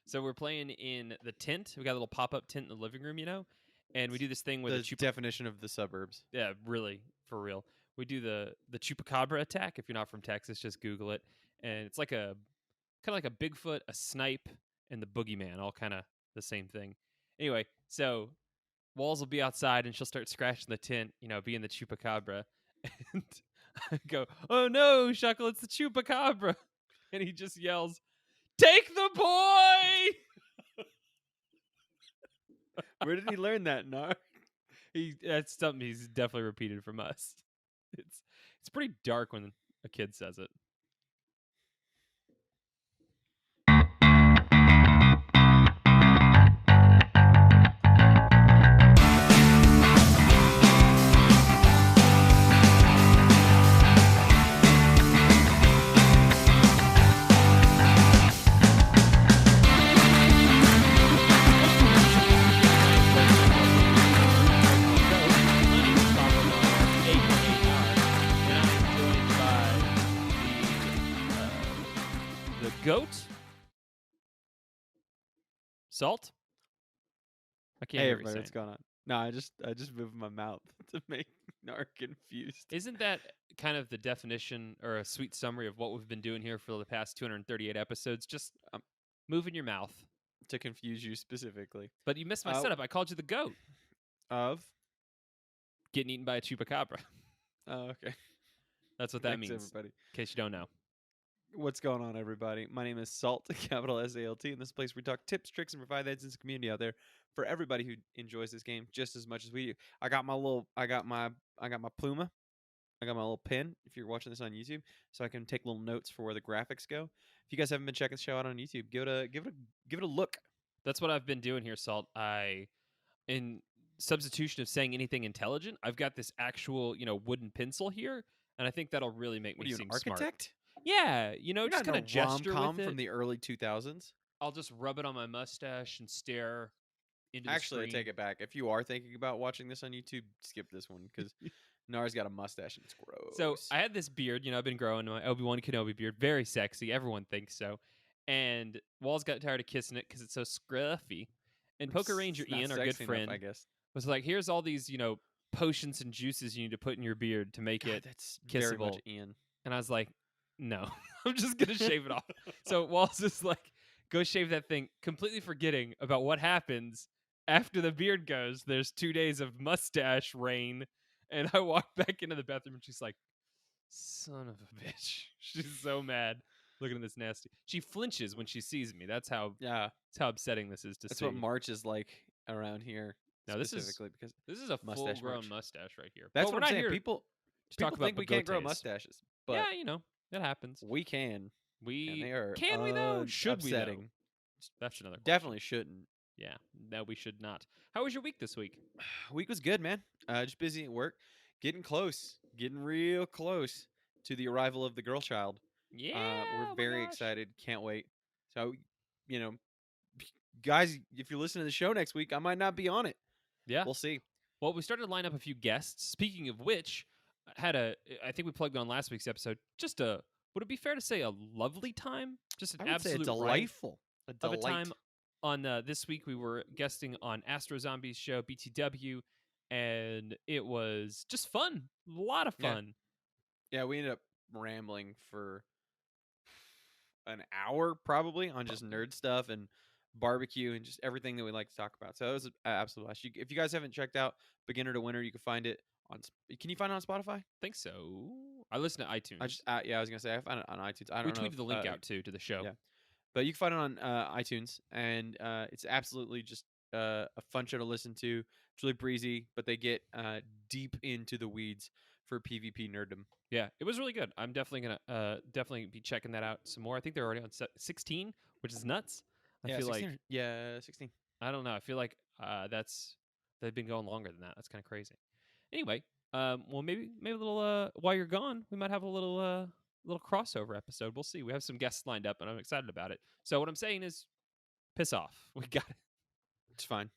So we're playing in the tent. We got a little pop-up tent in the living room, and we do this thing with The definition of the suburbs. Yeah, really, for real. We do the chupacabra attack. If you're not from Texas, just Google it. And it's like a kind of like a Bigfoot, a snipe, and the boogeyman, all kind of the same thing. Anyway, so Walls will be outside and she'll start scratching the tent, being the chupacabra. And I go, "Oh no, Shuckle, it's the chupacabra." And he just yells, "Take the boy!" Where did he learn that, Nar? That's something he's definitely repeated from us. It's pretty dark when a kid says it. Goat? Salt? I can't Hey hear everybody, what's going on? No, I just moved my mouth to make Nar confused. Isn't that kind of the definition or a sweet summary of what we've been doing here for the past 238 episodes? Just moving your mouth. To confuse you specifically. But you missed my setup. I called you the goat. Of? Getting eaten by a chupacabra. Oh, okay. That's what that Thanks, means, everybody. in case you don't know. What's going on, everybody? My name is Salt, capital S-A-L-T, in this place we talk tips, tricks, and provide that sense of community out there for everybody who enjoys this game just as much as we do. I got my pluma. I got my little pen, if you're watching this on YouTube, so I can take little notes for where the graphics go. If you guys haven't been checking the show out on YouTube, give it a look. That's what I've been doing here, Salt. In substitution of saying anything intelligent, I've got this actual, wooden pencil here, and I think that'll really make me seem an architect? Smart. Yeah, You're just kind of gesture with it. From the early 2000s. I'll just rub it on my mustache and stare into the Actually, screen. I take it back. If you are thinking about watching this on YouTube, skip this one because Nar's got a mustache and it's gross. So I had this beard, I've been growing my Obi-Wan Kenobi beard. Very sexy. Everyone thinks so. And Walls got tired of kissing it because it's so scruffy. And Poker Ranger Ian, our good friend, enough, I guess, was like, "Here's all these, potions and juices you need to put in your beard to make it that's kissable." Very much Ian. And I was like, "No, I'm just going to shave it off." So Walls is like, "Go shave that thing," completely forgetting about what happens after the beard goes. There's 2 days of mustache rain. And I walk back into the bathroom and she's like, "Son of a bitch." She's so mad looking at this nasty. She flinches when she sees me. That's how upsetting this is to see. That's what March is like around here. No, specifically because this is a full-grown mustache right here. That's what I'm saying. People think we can't grow mustaches, but yeah, it happens. We can. Can we though? Should we though? That's another question. Definitely shouldn't. Yeah, no, we should not. How was your week this week? Week was good, man. Just busy at work, getting real close to the arrival of the girl child. Yeah, we're very excited. Can't wait. So, guys, if you're listening to the show next week, I might not be on it. Yeah, we'll see. Well, we started to line up a few guests. Speaking of which, I think we plugged on last week's episode. Would it be fair to say a lovely time? Just an absolute delightful of a time. On this week, we were guesting on Astro Zombies show, BTW, and it was just fun. A lot of fun. Yeah, we ended up rambling for an hour probably on just nerd stuff and barbecue and just everything that we like to talk about. So it was an absolute blast. If you guys haven't checked out Beginner to Winner, you can find it on. Can you find it on Spotify? I think so. I listen to iTunes. I was gonna say I found it on iTunes. I don't know. We tweeted the link out too to the show. Yeah. But you can find it on iTunes, and it's absolutely just a fun show to listen to. It's really breezy, but they get deep into the weeds for PvP nerddom. Yeah, it was really good. I'm definitely gonna be checking that out some more. I think they're already on 16, which is nuts. I feel 16, 16. I don't know. I feel like they've been going longer than that. That's kind of crazy. Anyway, well maybe a little while you're gone, we might have a little crossover episode. We'll see. We have some guests lined up, and I'm excited about it. So what I'm saying is, piss off. We got it. It's fine.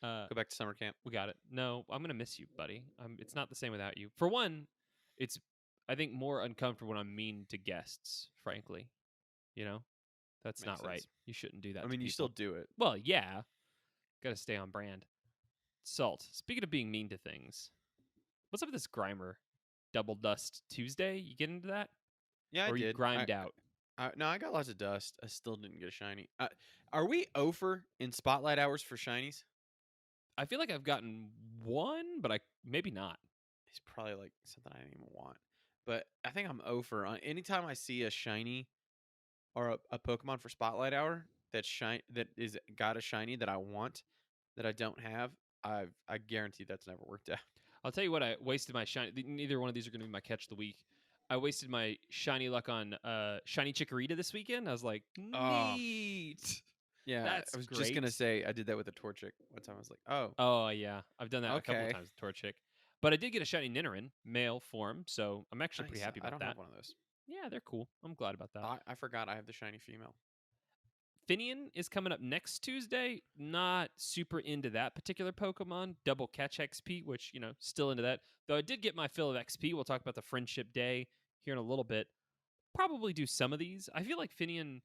Go back to summer camp. We got it. No, I'm gonna miss you, buddy. It's not the same without you. For one, it's I think more uncomfortable when I'm mean to guests. Frankly, That's Makes not right. sense. You shouldn't do that I to mean, you people. still do it. Well, yeah. Got to stay on brand. Salt. Speaking of being mean to things, what's up with this Grimer? Double Dust Tuesday? You get into that? Yeah, I Or are you did. grimed out? No, I got lots of dust. I still didn't get a shiny. Are we over in spotlight hours for shinies? I feel like I've gotten one, but maybe not. It's probably like something I didn't even want. But I think I'm over. Anytime I see a shiny or a Pokemon for spotlight hour that is got a shiny that I want that I don't have, I guarantee that's never worked out. I'll tell you what, I wasted my shiny. Neither one of these are going to be my catch of the week. I wasted my shiny luck on shiny Chikorita this weekend. I was like, Oh, neat. yeah. That's I was just great. gonna say I did that with a Torchic one time. I was like, oh, Oh yeah, I've done that a couple of okay, times with Torchic, but I did get a shiny Nidoran male form, so I'm actually pretty nice. happy I about don't that. have one of those. Yeah, they're cool. I'm glad about that. I forgot I have the shiny female. Finian is coming up next Tuesday. Not super into that particular Pokemon. Double Catch XP, which, still into that. Though I did get my fill of XP. We'll talk about the Friendship Day here in a little bit. Probably do some of these. I feel like Finian,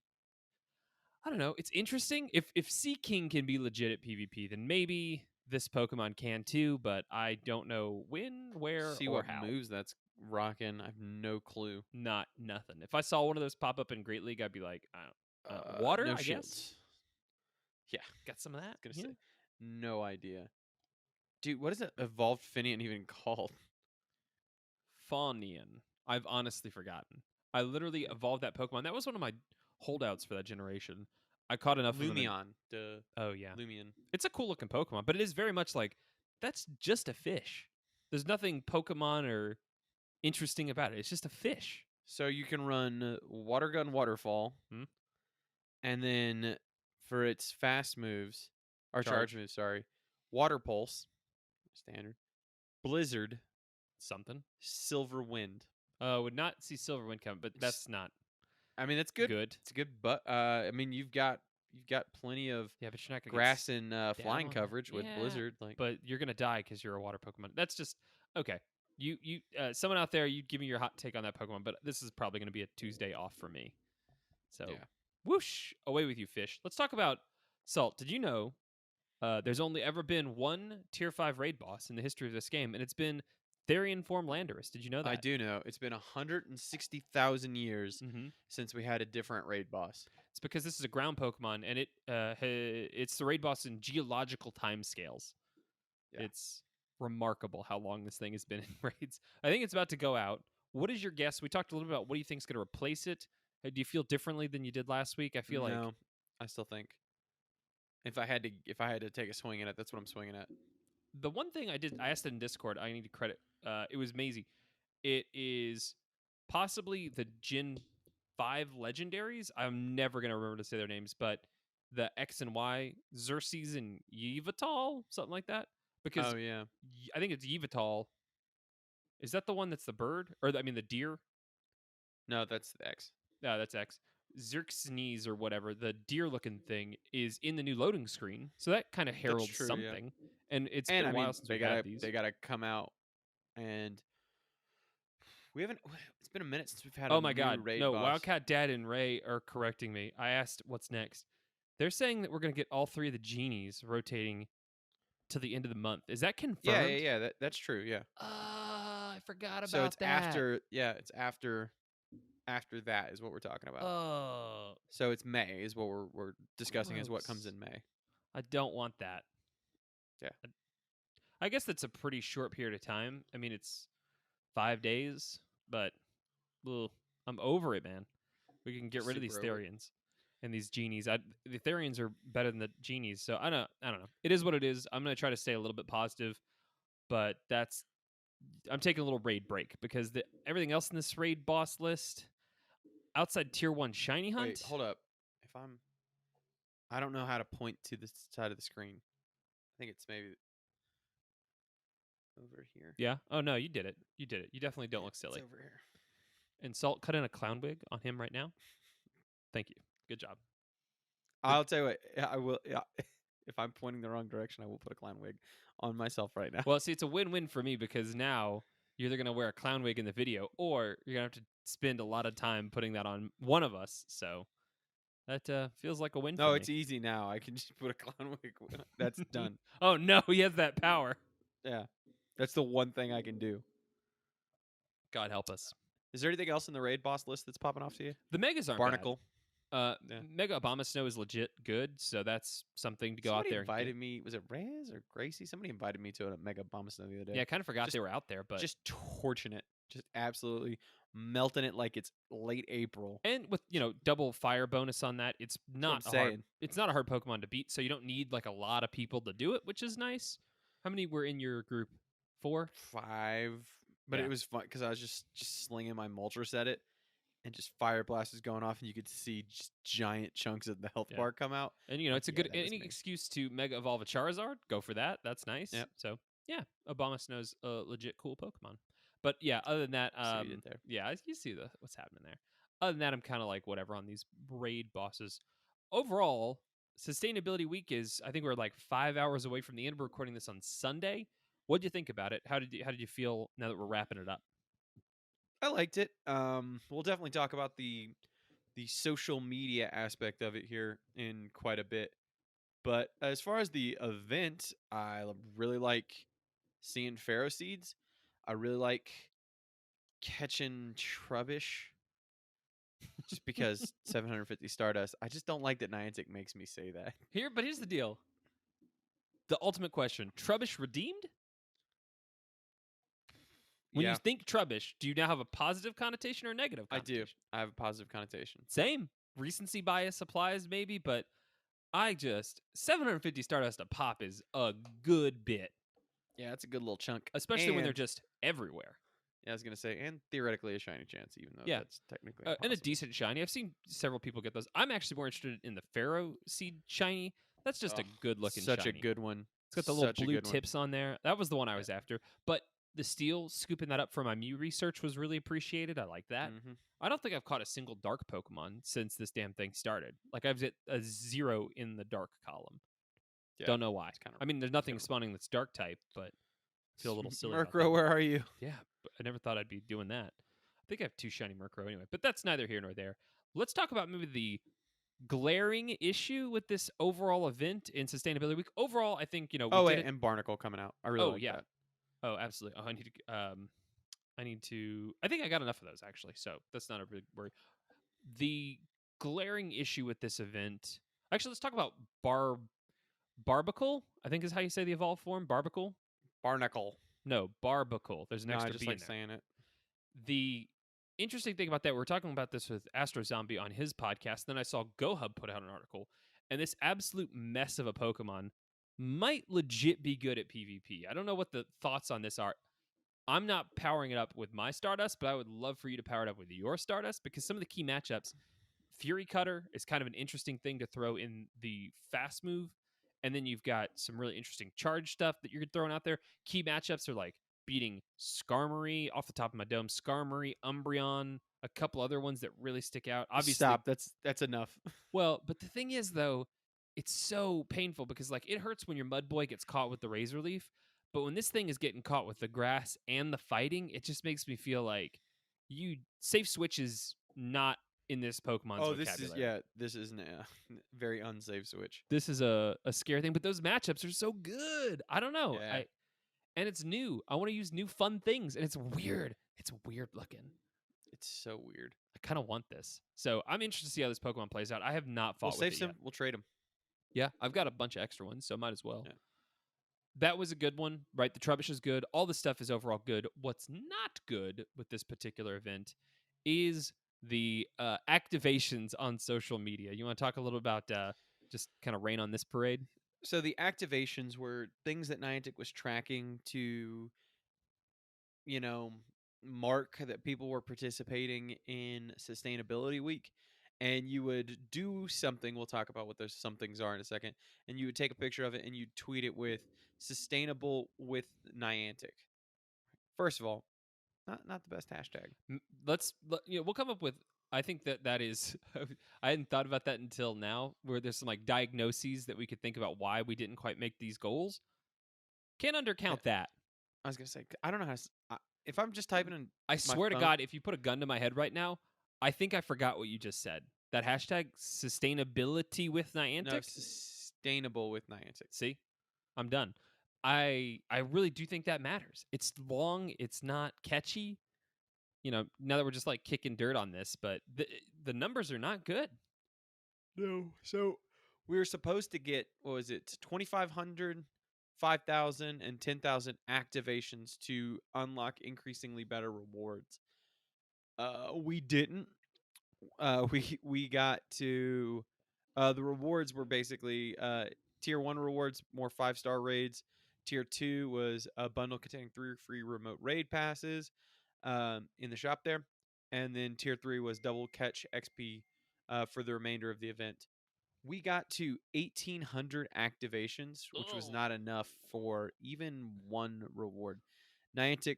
I don't know. It's interesting. If Sea King can be legit at PvP, then maybe this Pokemon can too, but I don't know when, where, See or what how. moves that's rocking. I have no clue. Not nothing. If I saw one of those pop up in Great League, I'd be like, water, No I guess. shields. Yeah, Got some of that. gonna Yeah. say, no idea, dude. What is it? Evolved Finian even called? Fawnian. I've honestly forgotten. I literally Yeah. evolved that Pokemon. That was one of my holdouts for that generation. I caught enough of them. Lumion. Duh. Oh yeah, Lumion. it's a cool looking Pokemon, but it is very much like that's just a fish. There's nothing Pokemon or interesting about it. It's just a fish. So you can run Water Gun Waterfall, Hmm? and then for its fast moves, or charge moves, sorry, Water Pulse, standard, Blizzard, Something. Silver Wind. Would not see Silverwind come, but that's not I mean, that's good. good. It's good, but I mean, you've got plenty of Yeah, but you're not gonna grass get and down flying on that. coverage with Yeah, Blizzard. Like, but you're gonna die because you're a water Pokemon. That's just okay. Someone out there, you give me your hot take on that Pokemon, but this is probably gonna be a Tuesday off for me. So, yeah, whoosh, away with you, fish. Let's talk about Salt. Did you know there's only ever been one Tier 5 raid boss in the history of this game, and it's been Therian Form Landorus. Did you know that? I do know. It's been 160,000 years Mm-hmm. since we had a different raid boss. It's because this is a ground Pokemon, and it's the raid boss in geological timescales. Yeah. It's remarkable how long this thing has been in raids. I think it's about to go out. What is your guess? We talked a little bit about what do you think is going to replace it. Do you feel differently than you did last week? I feel like No, I still think if I had to take a swing at it, that's what I'm swinging at. the one thing I asked it in Discord. I need to credit. It was Maisie. It is possibly the Gen 5 legendaries. I'm never going to remember to say their names, but the X and Y, Xerxes and Yveltal, something like that. Because Oh yeah, I think it's Yveltal. Is that the one that's the bird? Or, the deer? no, that's the X. No, that's X. Xerxes or whatever, the deer looking thing, is in the new loading screen. So that kind of heralds true, yeah. something. And it's And been I a while mean, since they we've had gotta these. they gotta come out, and we haven't. It's been a minute since we've had. Oh a my new god. raid No, boss. Wildcat Dad and Ray are correcting me. I asked what's next. They're saying that we're going to get all three of the genies rotating to the end of the month. Is that confirmed? Yeah. That's true. Yeah. I forgot about So it's that. after. Yeah, it's after. After that is what we're talking about. Oh, So it's May is what we're discussing is what comes gross. in May. I don't want that. Yeah. I guess that's a pretty short period of time. I mean, it's 5 days, but I'm over it, man. We can get rid of these Super over it. Therians and these genies. The Therians are better than the genies, so I don't know. It is what it is. I'm gonna try to stay a little bit positive, but I'm taking a little raid break because everything else in this raid boss list, outside Tier 1 Shiny Hunt. Wait, hold up. I don't know how to point to the side of the screen. I think it's maybe over here. Yeah. Oh no, you did it. You did it. You definitely don't look silly. It's over here. And Salt cut in a clown wig on him right now. Thank you. Good job. I'll tell you what. Yeah, I will. Yeah, if I'm pointing the wrong direction, I will put a clown wig on myself right now. Well, see, it's a win-win for me because now you're either going to wear a clown wig in the video or you're going to have to spend a lot of time putting that on one of us. So That feels like a win No, for it's me. easy now. I can just put a clown wig. That's done. Oh no, he has that power. Yeah, that's the one thing I can do. God help us. Is there anything else in the raid boss list that's popping off to you? The megas aren't bad. Barnacle. Yeah. Mega Obama Snow is legit good, so that's something to go out Somebody there and get. invited me. Was it Reyes or Gracie? Somebody invited me to a Mega Bomb Snow the other day. Yeah, I kind of forgot Just- they were out there, but Just torching it. Just absolutely melting it like it's late April. and with double fire bonus on that, it's not what I'm hard. saying. It's not a hard Pokemon to beat, so you don't need like a lot of people to do it, which is nice. How many were in your group? 4? 5. But Yeah. it was fun because I was just slinging my Moltres at it, and just fire blasts going off, and you could see just giant chunks of the health Yeah. bar come out. And Like, it's a yeah, good that was any me. excuse to Mega Evolve a Charizard. Go for that. That's nice. Yep. So yeah, Obama Snow's a legit cool Pokemon. But yeah, other than that, See what you did there. yeah, you see what's happening there. Other than that, I'm kind of like whatever on these raid bosses. Overall, Sustainability Week is I think we're like 5 hours away from the end. We're recording this on Sunday. What did you think about it? How did you feel now that we're wrapping it up? I liked it. We'll definitely talk about the social media aspect of it here in quite a bit. But as far as the event, I really like seeing Pharaoh seeds. I really like catching Trubbish. Just because 750 Stardust. I just don't like that Niantic makes me say that. But here's the deal. The ultimate question: Trubbish redeemed? When you think Trubbish, do you now have a positive connotation or a negative I connotation? do. I have a positive connotation. Same. Recency bias applies, maybe, but 750 Stardust a pop is a good bit, Yeah, it's a good little chunk. especially when they're And- just everywhere. Yeah, I was gonna say, and theoretically a shiny chance, even though Yeah. that's technically And a impossible. decent shiny. I've seen several people get those. I'm actually more interested in the Pharaoh Seed shiny. That's just a Oh, good looking such shiny. a good one. It's got the little Such a blue good one. tips on there. That was the one I was after. But the steel, scooping that up for my Mew research was really appreciated. I like that. Mhm. I don't think I've caught a single dark Pokemon since this damn thing started. Like I've hit a 0 in the dark column. Yeah, Don't know why. it's kinda- I mean, there's nothing kinda- spawning that's dark type, but I feel a little silly. about Murkrow, that. where are you? Yeah, but I never thought I'd be doing that. I think I have 2 shiny Murkrow anyway, but that's neither here nor there. Let's talk about maybe the glaring issue with this overall event in Sustainability Week. Overall, I think we did it. And Barnacle coming out. I really like yeah. that. Oh, absolutely. Oh, I think I got enough of those actually, so that's not a big worry. The glaring issue with this event. Actually, let's talk about Barbacle. I think is how you say the evolved form. Barbacle. Barnacle. No, Barbacle. There's an No, I extra just B like in there. saying it. The interesting thing about that, we were talking about this with Astro Zombie on his podcast. Then I saw GoHub put out an article, and this absolute mess of a Pokemon might legit be good at PvP. I don't know what the thoughts on this are. I'm not powering it up with my Stardust, but I would love for you to power it up with your Stardust because some of the key matchups, Fury Cutter is kind of an interesting thing to throw in the fast move. And then you've got some really interesting charge stuff that you're throwing out there. Key matchups are like beating Skarmory off the top of my dome, Skarmory, Umbreon, a couple other ones that really stick out. Obviously, Stop. That's enough. well, but the thing is, though, it's so painful because like it hurts when your Mud Boy gets caught with the Razor Leaf, but when this thing is getting caught with the grass and the fighting, it just makes me feel like safe switch is not in this Pokemon's vocabulary. This is a very unsafe switch. This is a scary thing, but those matchups are so good. I don't know. Yeah. And it's new. I want to use new fun things, and it's weird. It's weird looking. It's so weird. I kind of want this. So I'm interested to see how this Pokemon plays out. I have not fought We'll with save it some. yet. We'll trade them. Yeah, I've got a bunch of extra ones, so might as well. Yeah. That was a good one, right? The Trubbish is good. All the stuff is overall good. What's not good with this particular event is the activations on social media. You want to talk a little about just kind of rain on this parade? So the activations were things that Niantic was tracking to, mark that people were participating in Sustainability Week. And you would do something. We'll talk about what those some things are in a second. And you would take a picture of it and you'd tweet it with "Sustainable with Niantic." First of all, not the best hashtag. We'll come up with. I think that is. I hadn't thought about that until now, where there's some like diagnoses that we could think about why we didn't quite make these goals. Can't undercount that. I was gonna say I don't know how. If I'm just typing in, I swear to phone- God, if you put a gun to my head right now, I think I forgot what you just said. That hashtag sustainability with Niantic. No, sustainable with Niantic. See, I'm done. I really do think that matters. It's long. It's not catchy. Now that we're just like kicking dirt on this, but the numbers are not good. No. So we were supposed to get, what was it, 2,500, 5,000, and 10,000 activations to unlock increasingly better rewards. We didn't. We got to the rewards were basically tier 1 rewards, more 5-star raids. Tier 2 was a bundle containing 3 free remote raid passes in the shop there, and then tier 3 was double catch XP for the remainder of the event. We got to 1,800 activations, which was not enough for even one reward. Niantic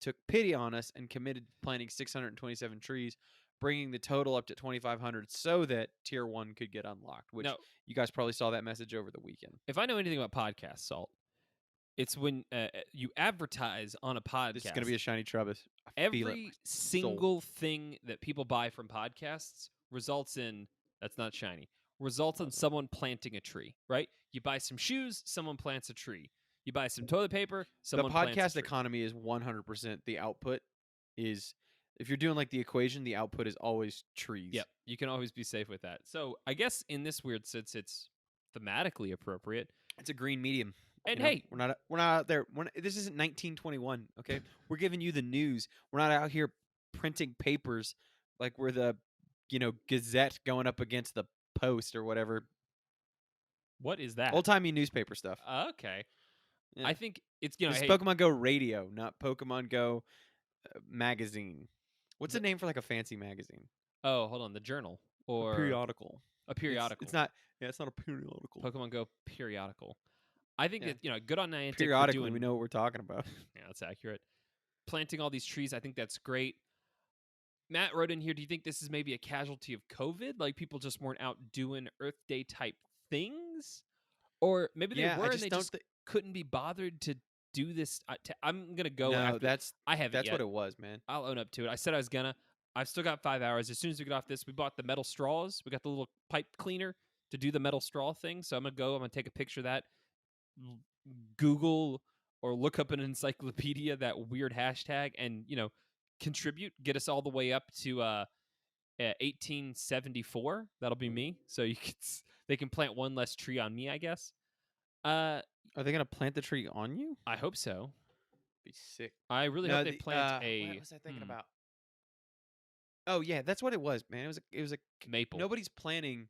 took pity on us and committed to planting 627 trees, bringing the total up to 2,500 so that tier 1 could get unlocked, which Now, you guys probably saw that message over the weekend. if I know anything about podcasts, Salt, it's when you advertise on a podcast. This is going to be a shiny Trubus. I feel it in my Every soul. single thing that people buy from podcasts results in, that's not shiny, results in someone planting a tree, right? You buy some shoes, someone plants a tree. You buy some toilet paper, someone The plants a podcast tree. economy is 100%. The output is, if you're doing like the equation, the output is always trees. Yep, you can always be safe with that. So I guess in this weird sense, it's thematically appropriate. It's a green medium. And You know, hey, we're not out there. This isn't 1921. Okay, we're giving you the news. We're not out here printing papers like we're the, Gazette going up against the Post or whatever. what is that? Old timey newspaper stuff. Okay. Yeah. I think it's, This is hey, Pokemon Go Radio, not Pokemon Go magazine. What's the name for like a fancy magazine? oh, hold on, the journal or A periodical. a periodical. It's not. Yeah, it's not a periodical. Pokemon Go periodical. I think Yeah. that, good on Niantic Periodically, for doing, we know what we're talking about. yeah, that's accurate. Planting all these trees, I think that's great. Matt wrote in here, do you think this is maybe a casualty of COVID? Like people just weren't out doing Earth Day type things? Or maybe Yeah, they I were just and they don't just couldn't be bothered to do this. I'm going to go No, after. I haven't that's yet. what it was, man. I'll own up to it. I said I was going to. I've still got 5 hours. As soon as we get off this, we bought the metal straws. We got the little pipe cleaner to do the metal straw thing. So I'm going to go. I'm going to take a picture of that. Google or look up an encyclopedia that weird hashtag and contribute, get us all the way up to 1874. That'll be me. So they can plant one less tree on me, I guess. Are they gonna plant the tree on you? I hope so. Be sick. I really hope they plant a. What was I thinking about? Oh yeah, that's what it was, man. It was a maple. Nobody's planning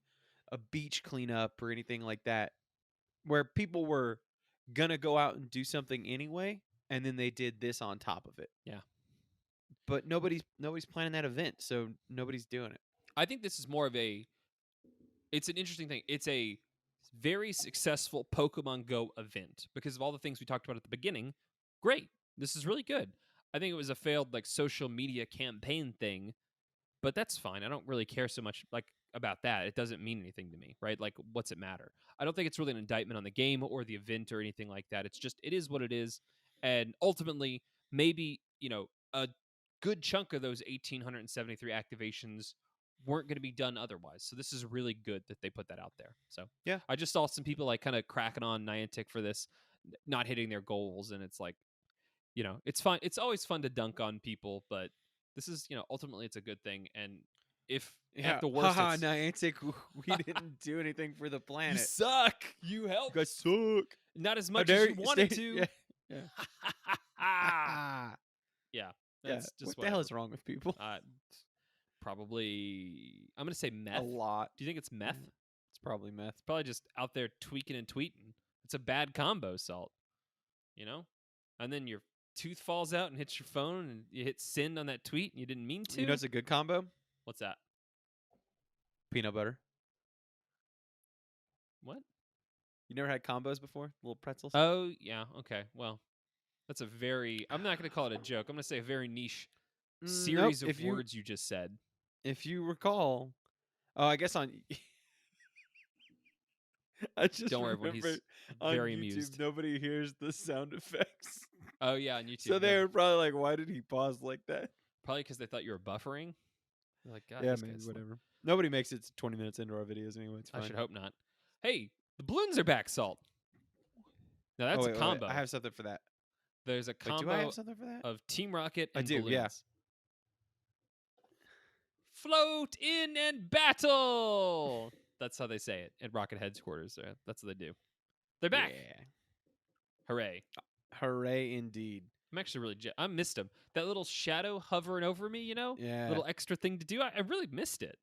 a beach cleanup or anything like that, where people were gonna go out and do something anyway, and then they did this on top of it. Yeah. But nobody's planning that event, so nobody's doing it. I think this is more of a. It's an interesting thing. It's a very successful Pokemon Go event because of all the things we talked about at the beginning. Great. This is really good. I think it was a failed social media campaign thing, but that's fine. I don't really care so much about that. It doesn't mean anything to me, right? Like, what's it matter? I don't think it's really an indictment on the game or the event or anything like that. It's just, it is what it is. And ultimately, maybe, a good chunk of those 1,873 activations weren't going to be done otherwise. So this is really good that they put that out there. So yeah, I just saw some people kind of cracking on Niantic for this, not hitting their goals. And it's like, it's fun. It's always fun to dunk on people, but this is, ultimately it's a good thing. And if at the worst, Niantic, we didn't do anything for the planet. You suck. You helped. You guys suck. Not as much as you wanted to. Yeah. Yeah. That's just what the hell is wrong with people? Probably, I'm gonna say meth. A lot. Do you think it's meth? It's probably meth. It's probably just out there tweaking and tweeting. It's a bad combo, Salt. And then your tooth falls out and hits your phone, and you hit send on that tweet, and you didn't mean to. You know it's a good combo? What's that? Peanut butter. What? You never had combos before? Little pretzels? Oh, yeah. Okay. Well, that's a very, I'm not going to call it a joke. I'm going to say a very niche series of words you just said. If you recall, I guess on... I just don't worry, everyone. He's very on YouTube, amused. Nobody hears the sound effects. Oh, yeah, on YouTube. So they were probably like, why did he pause like that? Probably because they thought you were buffering. They're like, God, yeah, this man, guy's whatever. Nobody makes it to 20 minutes into our videos anyway. It's I fine. should hope not. Hey, the balloons are back, Salt. Now that's Oh, a wait. combo. I have something for that. There's a Wait, do I combo have something for that? of Team Rocket I and do, yeah. balloons. Float in and battle. That's how they say it at Rocket headquarters. That's what they do. They're back. Yeah. Hooray. Hooray indeed. I'm actually really I missed him. That little shadow hovering over me, Yeah. little extra thing to do. I really missed it.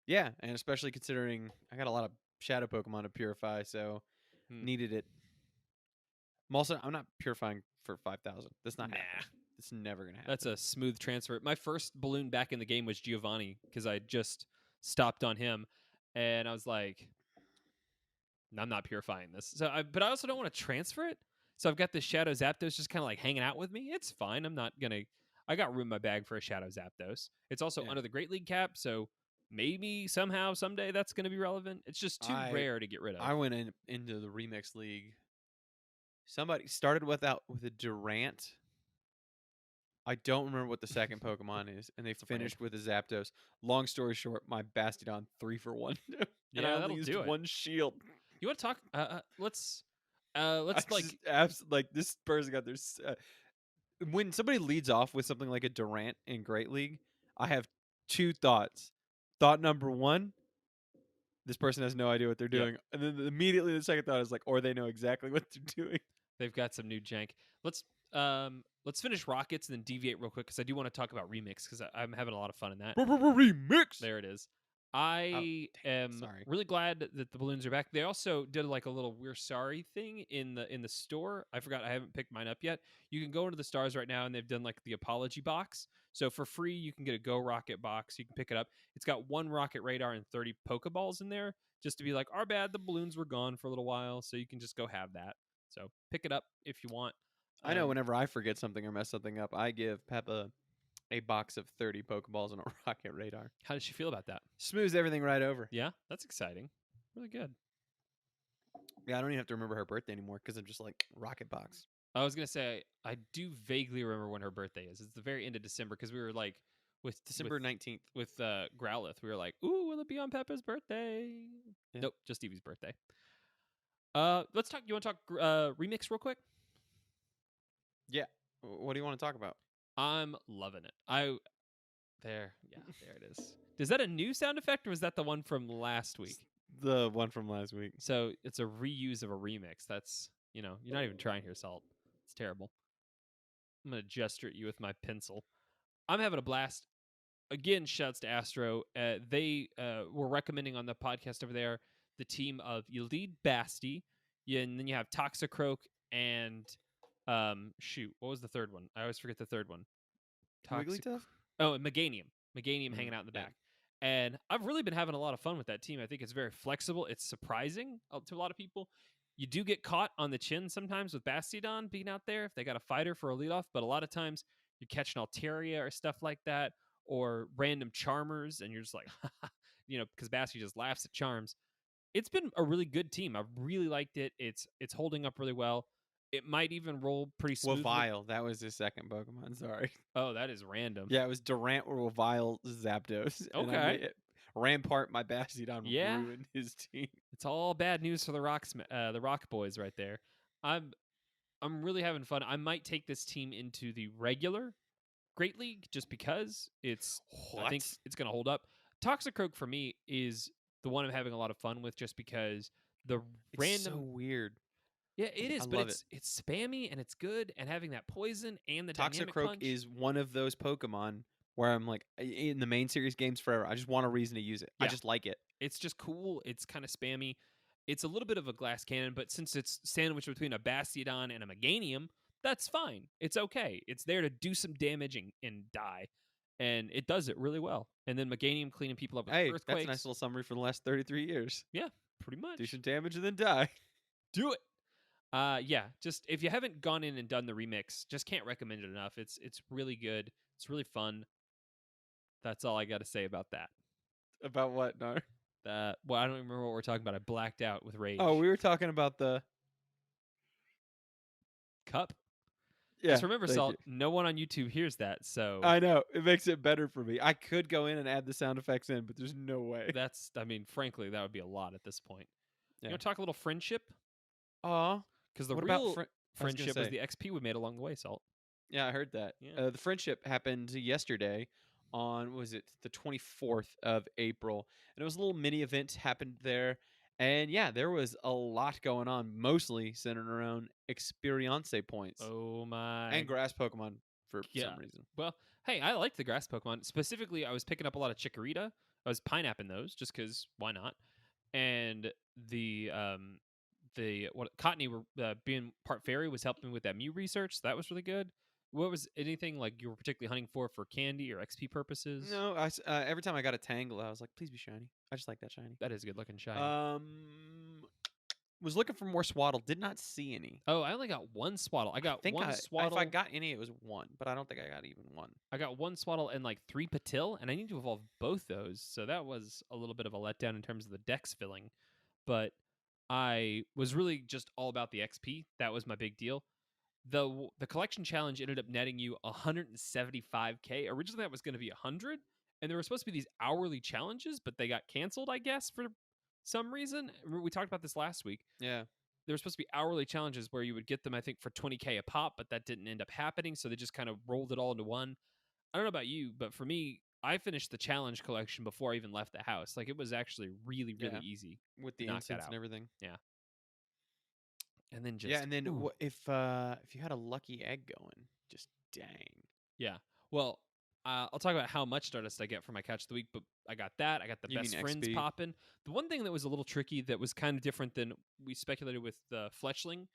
Yeah, and especially considering I got a lot of shadow Pokemon to purify, so needed it. I'm not purifying for 5,000. That's not happening. It's never gonna happen. That's a smooth transfer. My first balloon back in the game was Giovanni because I just stopped on him, and I was like, I'm not purifying this. But I also don't want to transfer it. So I've got the Shadow Zapdos just kind of like hanging out with me. It's fine. I'm not gonna. I got room in my bag for a Shadow Zapdos. It's also under the Great League cap, so maybe somehow someday that's gonna be relevant. It's just too rare to get rid of. I went into the Remix League. Somebody started with a Durant. I don't remember what the second Pokemon is, and they finished with a Zapdos. Long story short, my Bastiodon 3 for 1. And Yeah, I that'll only used do it. one shield. You want to talk? Let's this person got their. When somebody leads off with something like a Durant in Great League, I have two thoughts. Thought number one, this person has no idea what they're doing, and then immediately the second thought is like, or they know exactly what they're doing. They've got some new jank. Let's finish Rockets and then deviate real quick because I do want to talk about Remix because I'm having a lot of fun in that. Remix. There it is. I am really glad that the balloons are back. They also did like a little "We're Sorry" thing in the store. I forgot. I haven't picked mine up yet. You can go into the stars right now, and they've done like the apology box. So for free, you can get a Go Rocket box. You can pick it up. It's got 1 Rocket Radar and 30 Pokeballs in there, just to be like, our bad, the balloons were gone for a little while, so you can just go have that. So pick it up if you want. I know whenever I forget something or mess something up, I give Peppa a box of 30 Pokeballs and a Rocket Radar. How does she feel about that? Smooths everything right over. Yeah, that's exciting. Really good. Yeah, I don't even have to remember her birthday anymore because I'm just like, Rocket Box. I was going to say, I do vaguely remember when her birthday is. It's the very end of December because we were like, with December 19th. With Growlithe, we were like, ooh, will it be on Peppa's birthday? Yeah. Nope, just Evie's birthday. Let's talk. You want to talk Remix real quick? Yeah. What do you want to talk about? I'm loving it. There it is. Is that a new sound effect or was that the one from last week? The one from last week. So it's a reuse of a remix. That's, you're not even trying here, Salt. It's terrible. I'm going to gesture at you with my pencil. I'm having a blast. Again, shouts to Astro. They were recommending on the podcast over there the team of you lead Basti, and then you have Toxicroak and what was the third one? I always forget the third one. Wigglytuff? Oh, and Meganium. Meganium hanging out in the back. And I've really been having a lot of fun with that team. I think it's very flexible. It's surprising to a lot of people. You do get caught on the chin sometimes with Bastiodon being out there if they got a fighter for a leadoff, but a lot of times you're catching Altaria or stuff like that, or random Charmers, and you're just like, because Basti just laughs at Charms. It's been a really good team. I've really liked it. It's holding up really well. It might even roll pretty smoothly. Weavile, that was his second Pokemon. Sorry. Oh, that is random. Yeah, it was Durant or Weavile Zapdos. Okay. Rampart, my Bastiodon, ruined his team. It's all bad news for the Rock boys right there. I'm really having fun. I might take this team into the regular Great League just because I think it's going to hold up. Toxicroak for me is the one I'm having a lot of fun with just because It's so weird. Yeah, it is, but it's spammy and it's good, and having that poison and the dynamic Toxicroak punch is one of those Pokemon where I'm like, in the main series games forever, I just want a reason to use it. Yeah. I just like it. It's just cool. It's kind of spammy. It's a little bit of a glass cannon, but since it's sandwiched between a Bastiodon and a Meganium, that's fine. It's okay. It's there to do some damage and die, and it does it really well. And then Meganium cleaning people up with earthquakes. That's a nice little summary for the last 33 years. Yeah, pretty much. Do some damage and then die. Do it. Yeah, just if you haven't gone in and done the remix, just can't recommend it enough. It's really good. It's really fun. That's all I got to say about that. About what, Nar? Well, I don't remember what we're talking about. I blacked out with rage. Oh, we were talking about the cup. Yeah, Just remember, thank you. Salt, no one on YouTube hears that, so I know it makes it better for me. I could go in and add the sound effects in, but there's no way. I mean, frankly, that would be a lot at this point. You Yeah. want to talk a little friendship? Aw. Because the What about real I was gonna friendship was say. the XP we made along the way, Salt. Yeah, I heard that. Yeah. The friendship happened yesterday on was it the 24th of April, and it was a little mini event happened there. And yeah, there was a lot going on, mostly centered around experience points Oh my and grass Pokemon for some god. reason. Well, hey, I like the grass Pokemon. Specifically, I was picking up a lot of Chikorita. I was pineapping those just because why not? And the what Cottony were being part fairy was helping with that Mew research. So that was really good. What was anything like you were particularly hunting for candy or XP purposes? No, every time I got a Tangle, I was like, please be shiny. I just like that shiny. That is a good looking shiny. Was looking for more Swaddle. Did not see any. Oh, I only got one Swaddle. I got Think one if Swaddle. I got any, it was one, but I don't think I got even one. I got one Swaddle and like 3 Patil, and I need to evolve both those. So that was a little bit of a letdown in terms of the dex filling. But I was really just all about the XP. That was my big deal. The collection challenge ended up netting you 175k. Originally that was going to be 100, and there were supposed to be these hourly challenges, but they got canceled, I guess, for some reason. We talked about this last week. Yeah. There were supposed to be hourly challenges where you would get them, I think, for 20k a pop, but that didn't end up happening. So they just kind of rolled it all into one. I don't know about you, but for me, I finished the challenge collection before I even left the house. Like it was actually really, really Yeah. easy With to the knock that incense out. and everything. Yeah. And then Yeah, just and then ooh, if you had a lucky egg going, just dang. yeah. Well, I'll talk about how much Stardust I get for my catch of the week, but I got that. I got the You best mean friends XP? popping. The one thing that was a little tricky that was kind of different than we speculated with the Fletchling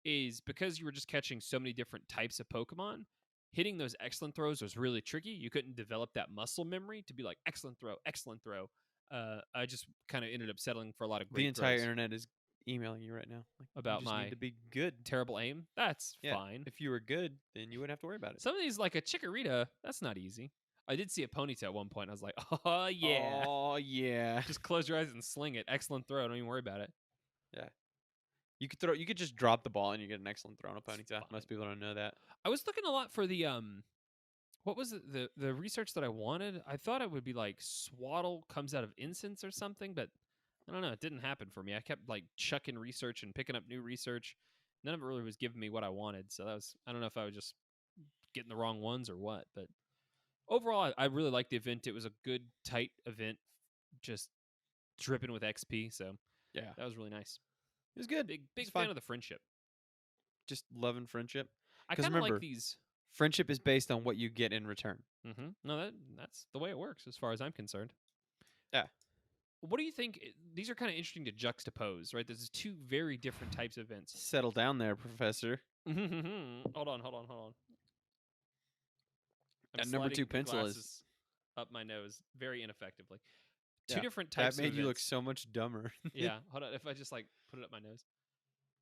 is because you were just catching so many different types of Pokemon, hitting those excellent throws was really tricky. You couldn't develop that muscle memory to be like excellent throw, excellent throw. I just kind of ended up settling for a lot of The great entire throws internet is emailing you right now. Like you about just need my to be good. terrible aim. That's Yeah. fine. If you were good, then you wouldn't have to worry about it. Some of these, like a Chikorita, that's not easy. I did see a Ponyta at one point. I was like, oh, yeah. Oh yeah. Just close your eyes and sling it. Excellent throw. Don't even worry about it. Yeah. You could just drop the ball and you get an excellent throw on a It's Ponyta. fine. Most people don't know that. I was looking a lot for the what was it? The research that I wanted? I thought it would be like Swaddle comes out of incense or something, but I don't know. It didn't happen for me. I kept like chucking research and picking up new research. None of it really was giving me what I wanted. So that was I don't know if I was just getting the wrong ones or what, but overall I really liked the event. It was a good tight event, just dripping with XP. So Yeah. that was really nice. It was good. Big It's fan fun. of the friendship. Just love and friendship. I 'Cause kind of like remember, these. friendship is based on what you get in return. No, that's the way it works as far as I'm concerned. Yeah. What do you think? These are kind of interesting to juxtapose, right? There's two very different types of events. Settle down there, Professor. Hold on. I'm That number sliding 2 the pencil is glasses up my nose very ineffectively. Yeah, Two different types that made of you look events. so much dumber. Yeah, hold on. If I just like put it up my nose.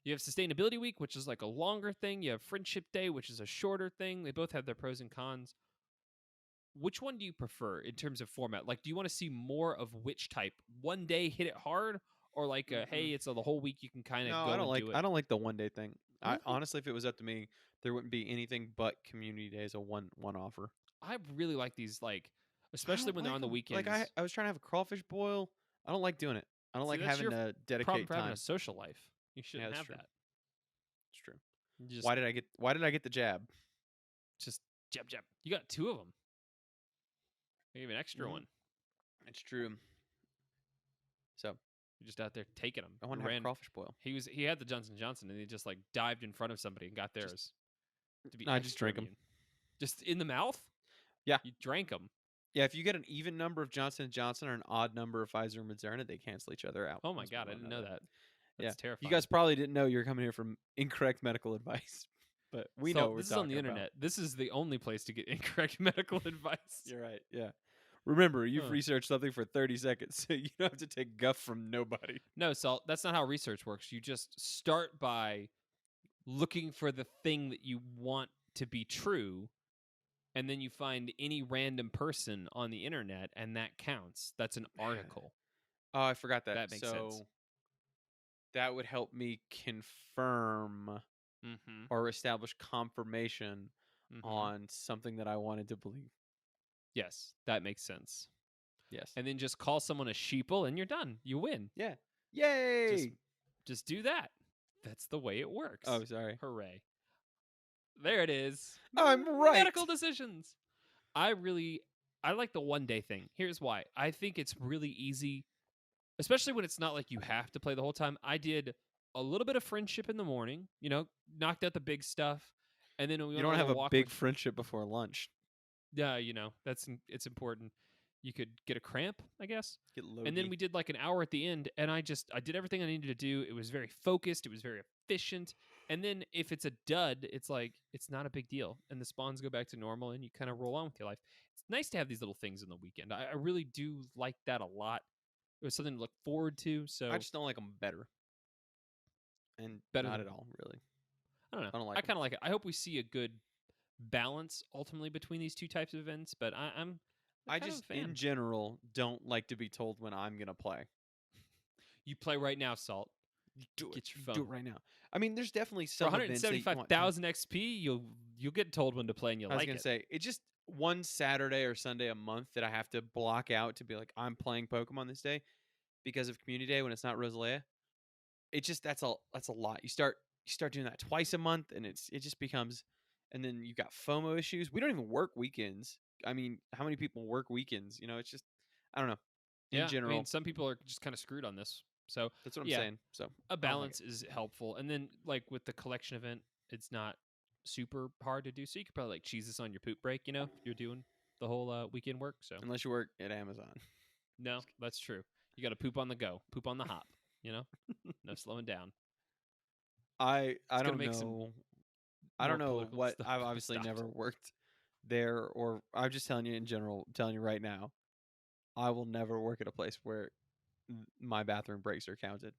You have Sustainability Week, which is like a longer thing. You have Friendship Day, which is a shorter thing. They both have their pros and cons. Which one do you prefer in terms of format? Like, do you want to see more of which type? One day hit it hard, or like, hey, it's the whole week you can kind of No, go I don't and like do it. I don't like the one day thing. Really? Honestly, if it was up to me, there wouldn't be anything but community days a one offer. I really like these, like, I especially don't when they're like on the 'em. weekends. Like I was trying to have a crawfish boil. I don't like doing it. I don't See, like that's having your to problem dedicate for having time. a social life. You Yeah, shouldn't that's have true. that. It's true. You just, Why did I get the jab? just jab. You got 2 of them. Maybe an extra Mhm. one. It's true. So You're just out there taking them. I want to have a crawfish boil. He had the Johnson Johnson, and he just like dived in front of somebody and got theirs. To be I just extra drink 'em. immune. Just in the mouth. Yeah. You drank them. Yeah, if you get an even number of Johnson & Johnson or an odd number of Pfizer and Moderna, they cancel each other out. Oh my Most god, people I don't didn't know that. Yeah, That's terrifying. you guys probably didn't know you were coming here from incorrect medical advice, but we So know what this we're is on the talking about. internet. This is the only place to get incorrect medical advice. You're right. Yeah. Remember, you've Huh. researched something for 30 seconds, so you don't have to take guff from nobody. No, Salt, that's not how research works. You just start by looking for the thing that you want to be true, and then you find any random person on the internet, and that counts. That's an article. Oh, I forgot that. That makes sense. That would help me confirm Mm-hmm. or establish confirmation Mm-hmm. on something that I wanted to believe. Yes, that makes sense. Yes. And then just call someone a sheeple, and you're done. You win. Yeah. Just, Yay! just do that. That's the way it Oh, works. sorry. Hooray! There it is. I'm right. Medical decisions. I like the 1 day thing. Here's why. I think it's really easy, especially when it's not like you have to play the whole time. I did a little bit of friendship in the morning, knocked out the big stuff, and then we You went on don't a have little a walk big with. friendship before lunch. Yeah, it's important. You could get a cramp, I guess. Get And then logy. we did like an hour at the end, and I did everything I needed to do. It was very focused. It was very efficient. And then if it's a dud, it's like it's not a big deal, and the spawns go back to normal, and you kind of roll on with your life. It's nice to have these little things in the weekend. I really do like that a lot. It was something to look forward to. I So just don't like them better. And better not than at all, really. I don't know. I don't I like them. kind of like it. I hope we see a good balance ultimately between these two types of events. But I'm I kind of just, a fan. in general, don't like to be told when I'm going to play. You play right now, Salt. Do it. Get your You phone. do it right now. I mean, there's definitely For some events that you want. 175,000 XP, you'll get told when to play and you'll I was like going to it. say, it's just one Saturday or Sunday a month that I have to block out to be like, I'm playing Pokemon this day because of Community Day when it's not Rosalea. It just, that's a lot. You start doing that twice a month and it just becomes, and then you got FOMO issues. We don't even work weekends. I mean, how many people work weekends? It's just, I don't know. In Yeah, I mean, general, some people are just kind of screwed on this. So that's what I'm yeah, saying. So a I don't like it. balance is helpful. And then like with the collection event, it's not super hard to do. So you could probably like cheese this on your poop break. If you're doing the whole weekend work. So Unless you work at Amazon. no, that's true. You got to poop on the go, poop on the hop. No slowing down. I It's gonna don't make some know. I more don't know political what. stuff I've be obviously stopped. never worked there, or I'm just telling you in general. Telling you right now, I will never work at a place where my bathroom breaks are counted.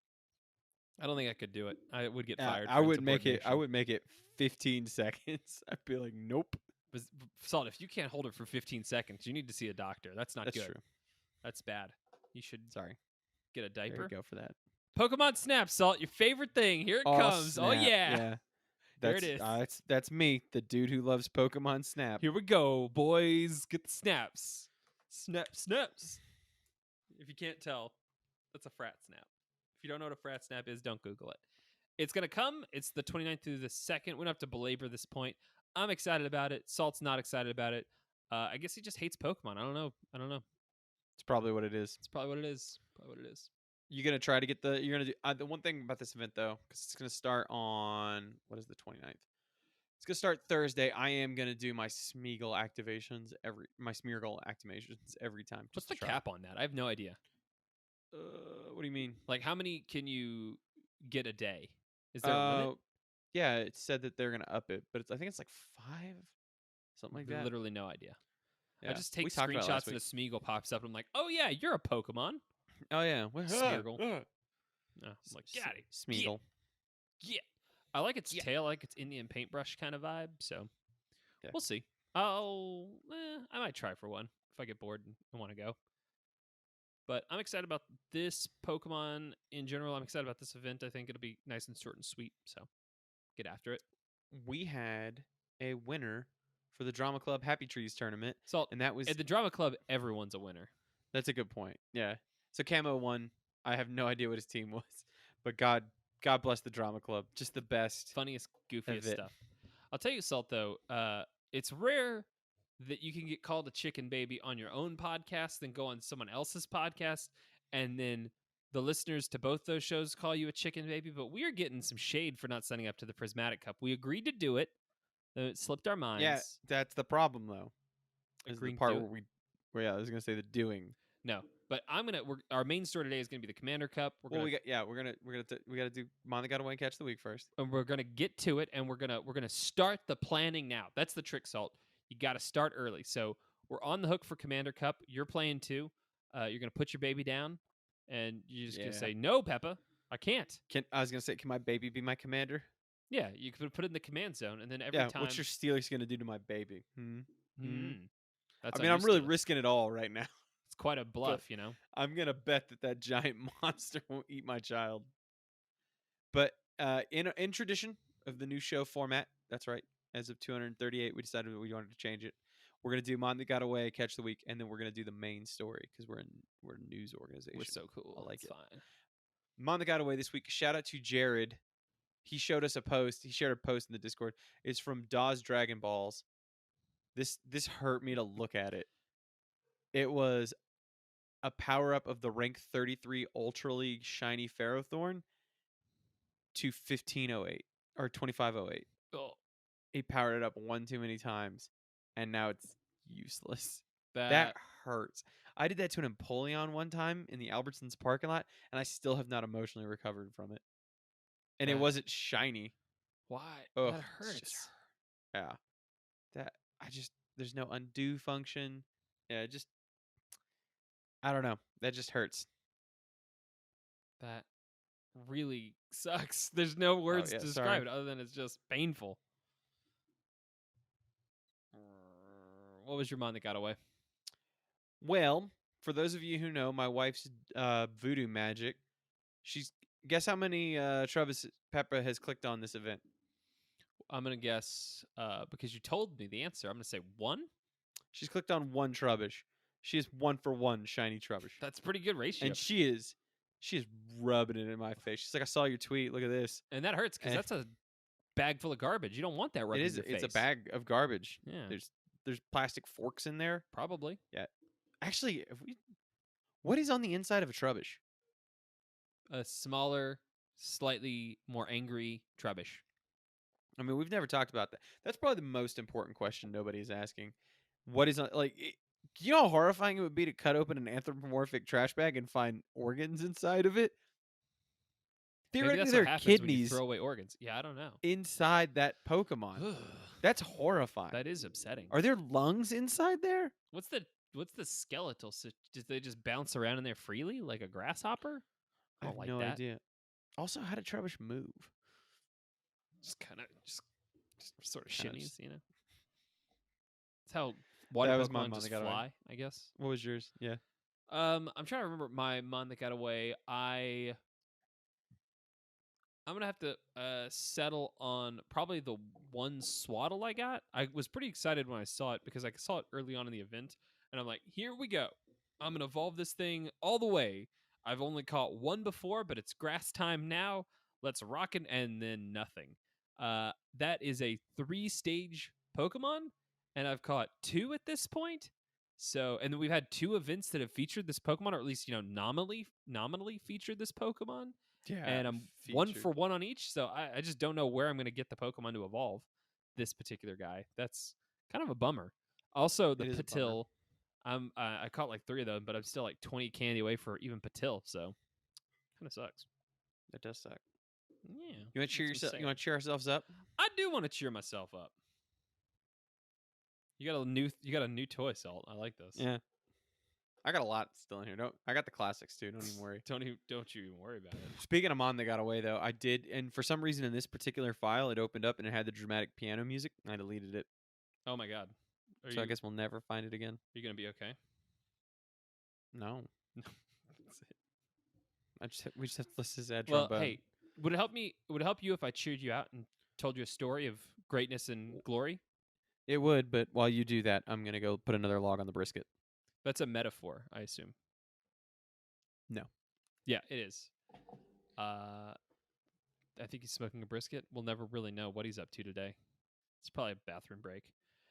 I don't think I could do it. I would get Yeah, fired I for would make it. I insubordination. would make it 15 seconds. I'd be like, nope. But Salt, if you can't hold it for 15 seconds, you need to see a doctor. That's not That's good. true. That's bad. You should Sorry. get a There you diaper. go for that. Pokemon Snap, Salt, your favorite thing. Here it Oh comes. Oh snap! yeah. Yeah, Here it is. that's me, the dude who loves Pokemon Snap. Here we go, boys. Get the snaps. Snaps. If you can't tell, that's a frat snap. If you don't know what a frat snap is, don't Google it. It's going to come. It's the 29th through the 2nd. We don't have to belabor this point. I'm excited about it. Salt's not excited about it. I guess he just hates Pokemon. I don't know. It's probably what it is. It's probably what it is. You gonna try to get the? You're gonna do the one thing about this event though, because it's gonna start on what is the 29th? It's gonna start Thursday. I am gonna do my Smeagol activations every time. What's Just to the try. cap on that? I have no idea. What do you mean? Like, how many can you get a day? Is there a limit? Yeah, it said that they're gonna up it, but I think it's like 5, something like that. Literally no idea. Yeah. I just take We talked about it last screenshots and a week. Smeagol pops up. And I'm like, oh yeah, you're a Pokemon. Oh yeah, Smeargle. I'm like, got it. Smeagol. Yeah. I like its tail, I like its Indian paintbrush kind of vibe. So Yeah. we'll see. I might try for one if I get bored and want to go. But I'm excited about this Pokemon in general. I'm excited about this event. I think it'll be nice and short and sweet. So get after it. We had a winner for the Drama Club Happy Trees tournament, So and that was at the Drama Club, everyone's a winner. that's a good point. Yeah. So Camo won. I have no idea what his team was, but God bless the Drama Club. Just the best. Funniest, goofiest it. stuff. I'll tell you, Salt, though, it's rare that you can get called a chicken baby on your own podcast, then go on someone else's podcast, and then the listeners to both those shows call you a chicken baby. But we are getting some shade for not signing up to the Prismatic Cup. We agreed to do it. It slipped our minds. Yeah, that's the problem though. Is the Agreeing to part do where it? I was gonna say the doing. No, but our main story today is gonna be the Commander Cup. We gotta do Mon Got Away and Catch the Week first. and we're gonna get to it, and we're gonna start the planning now. That's the trick, Salt. You got to start early. So we're on the hook for Commander Cup. You're playing too. You're gonna put your baby down, and you're just gonna say, "No, Peppa, I can't." Can my baby be my commander? Yeah, you could put it in the command zone, and then every time. What's your Steelix gonna do to my baby? That's I mean, I'm really risking it all right now. It's quite a bluff, I'm gonna bet that giant monster won't eat my child. But in tradition of the new show format. That's right. As of 238, we decided that we wanted to change it. We're gonna do Mon that got away, catch the week, and then we're gonna do the main story because we're a news organization. We're so cool. I like It's it. fine. Mon that got away this week. Shout out to Jared. He showed us a post. He shared a post in the Discord. It's from Dawes Dragon Balls. This hurt me to look at it. It was a power up of the rank 33 Ultra League Shiny Ferrothorn to 1508 or 2508. Oh, He powered it up one too many times, and now it's useless. That that hurts. I did that to an Empoleon one time in the Albertsons parking lot, and I still have not emotionally recovered from it. And it That- wasn't shiny. why? Ugh, That it's hurts. just- yeah. That I just there's no undo function. Yeah, it just I don't know. That just hurts. That really sucks. There's no words yeah, to sorry. describe it other than it's just painful. What was your Mon that got away? Well, for those of you who know my wife's voodoo magic, she's guess how many Travis Peppa has clicked on this event. I'm gonna guess because you told me the answer. I'm gonna say 1. She's clicked on one Trubbish. She is 1-for-1 shiny Trubbish. That's pretty good ratio. And she is rubbing it in my face. She's like, I saw your tweet. Look at this. And that hurts because And- that's a bag full of garbage. You don't want that It rubbing is. your face. It's a bag of garbage. Yeah, There's plastic forks in there. probably. Actually, what is on the inside of a Trubbish? A smaller, slightly more angry Trubbish. I mean, we've never talked about that. That's probably the most important question nobody's asking. What is on you know how horrifying it would be to cut open an anthropomorphic trash bag and find organs inside of it? Maybe Theoretically, that's there what are happens when you kidneys throw away organs. Yeah, I don't know. inside that Pokemon. That's horrifying. That is upsetting. Are there lungs inside there? What's the skeletal? Did they just bounce around in there freely like a grasshopper? I I don't have like no that. idea. Also, how did Trubbish move? Just kind of just sort of Kinda shimmies, just- you know. It's how water That was my Pokemon Mon just that got away. fly, I guess. What was yours? Yeah. I'm trying to remember my Mon that got away. I'm gonna have to settle on probably the one Swaddle I got. I was pretty excited when I saw it because I saw it early on in the event, and I'm like, here we go. I'm gonna evolve this thing all the way. I've only caught one before, but it's grass time now. Let's rock it, and then nothing. That is a 3-stage Pokemon, and I've caught 2 at this point. So, and then we've had 2 events that have featured this Pokemon, or at least nominally featured this Pokemon. Yeah. And I'm 1-for-1 on each, so I just don't know where I'm going to get the Pokemon to evolve this particular guy. That's kind of a bummer. Also, the It is a bummer. Patil, I caught like 3 of them, but I'm still like 20 candy away for even Patil, so kind of sucks. That does suck. Yeah. You want to cheer that's what's yourself? sad. You want to cheer ourselves up? I do want to cheer myself up. You got a new toy, Salt. I like this. Yeah. I got a lot still in here. I got the classics too. Don't even worry. Don't you even worry about it. Speaking of Mon that got away though, I did, and for some reason in this particular file, it opened up and it had the dramatic piano music. And I deleted it, Oh my god. so I guess we'll never find it again. you're gonna be okay. No, That's it. we just have to listen to that Well, trombone. hey, would it help you if I cheered you out and told you a story of greatness and glory? It would, but while you do that, I'm gonna go put another log on the brisket. That's a metaphor, I assume. No. Yeah, it is. I think he's smoking a brisket. We'll never really know what he's up to today. It's probably a bathroom break.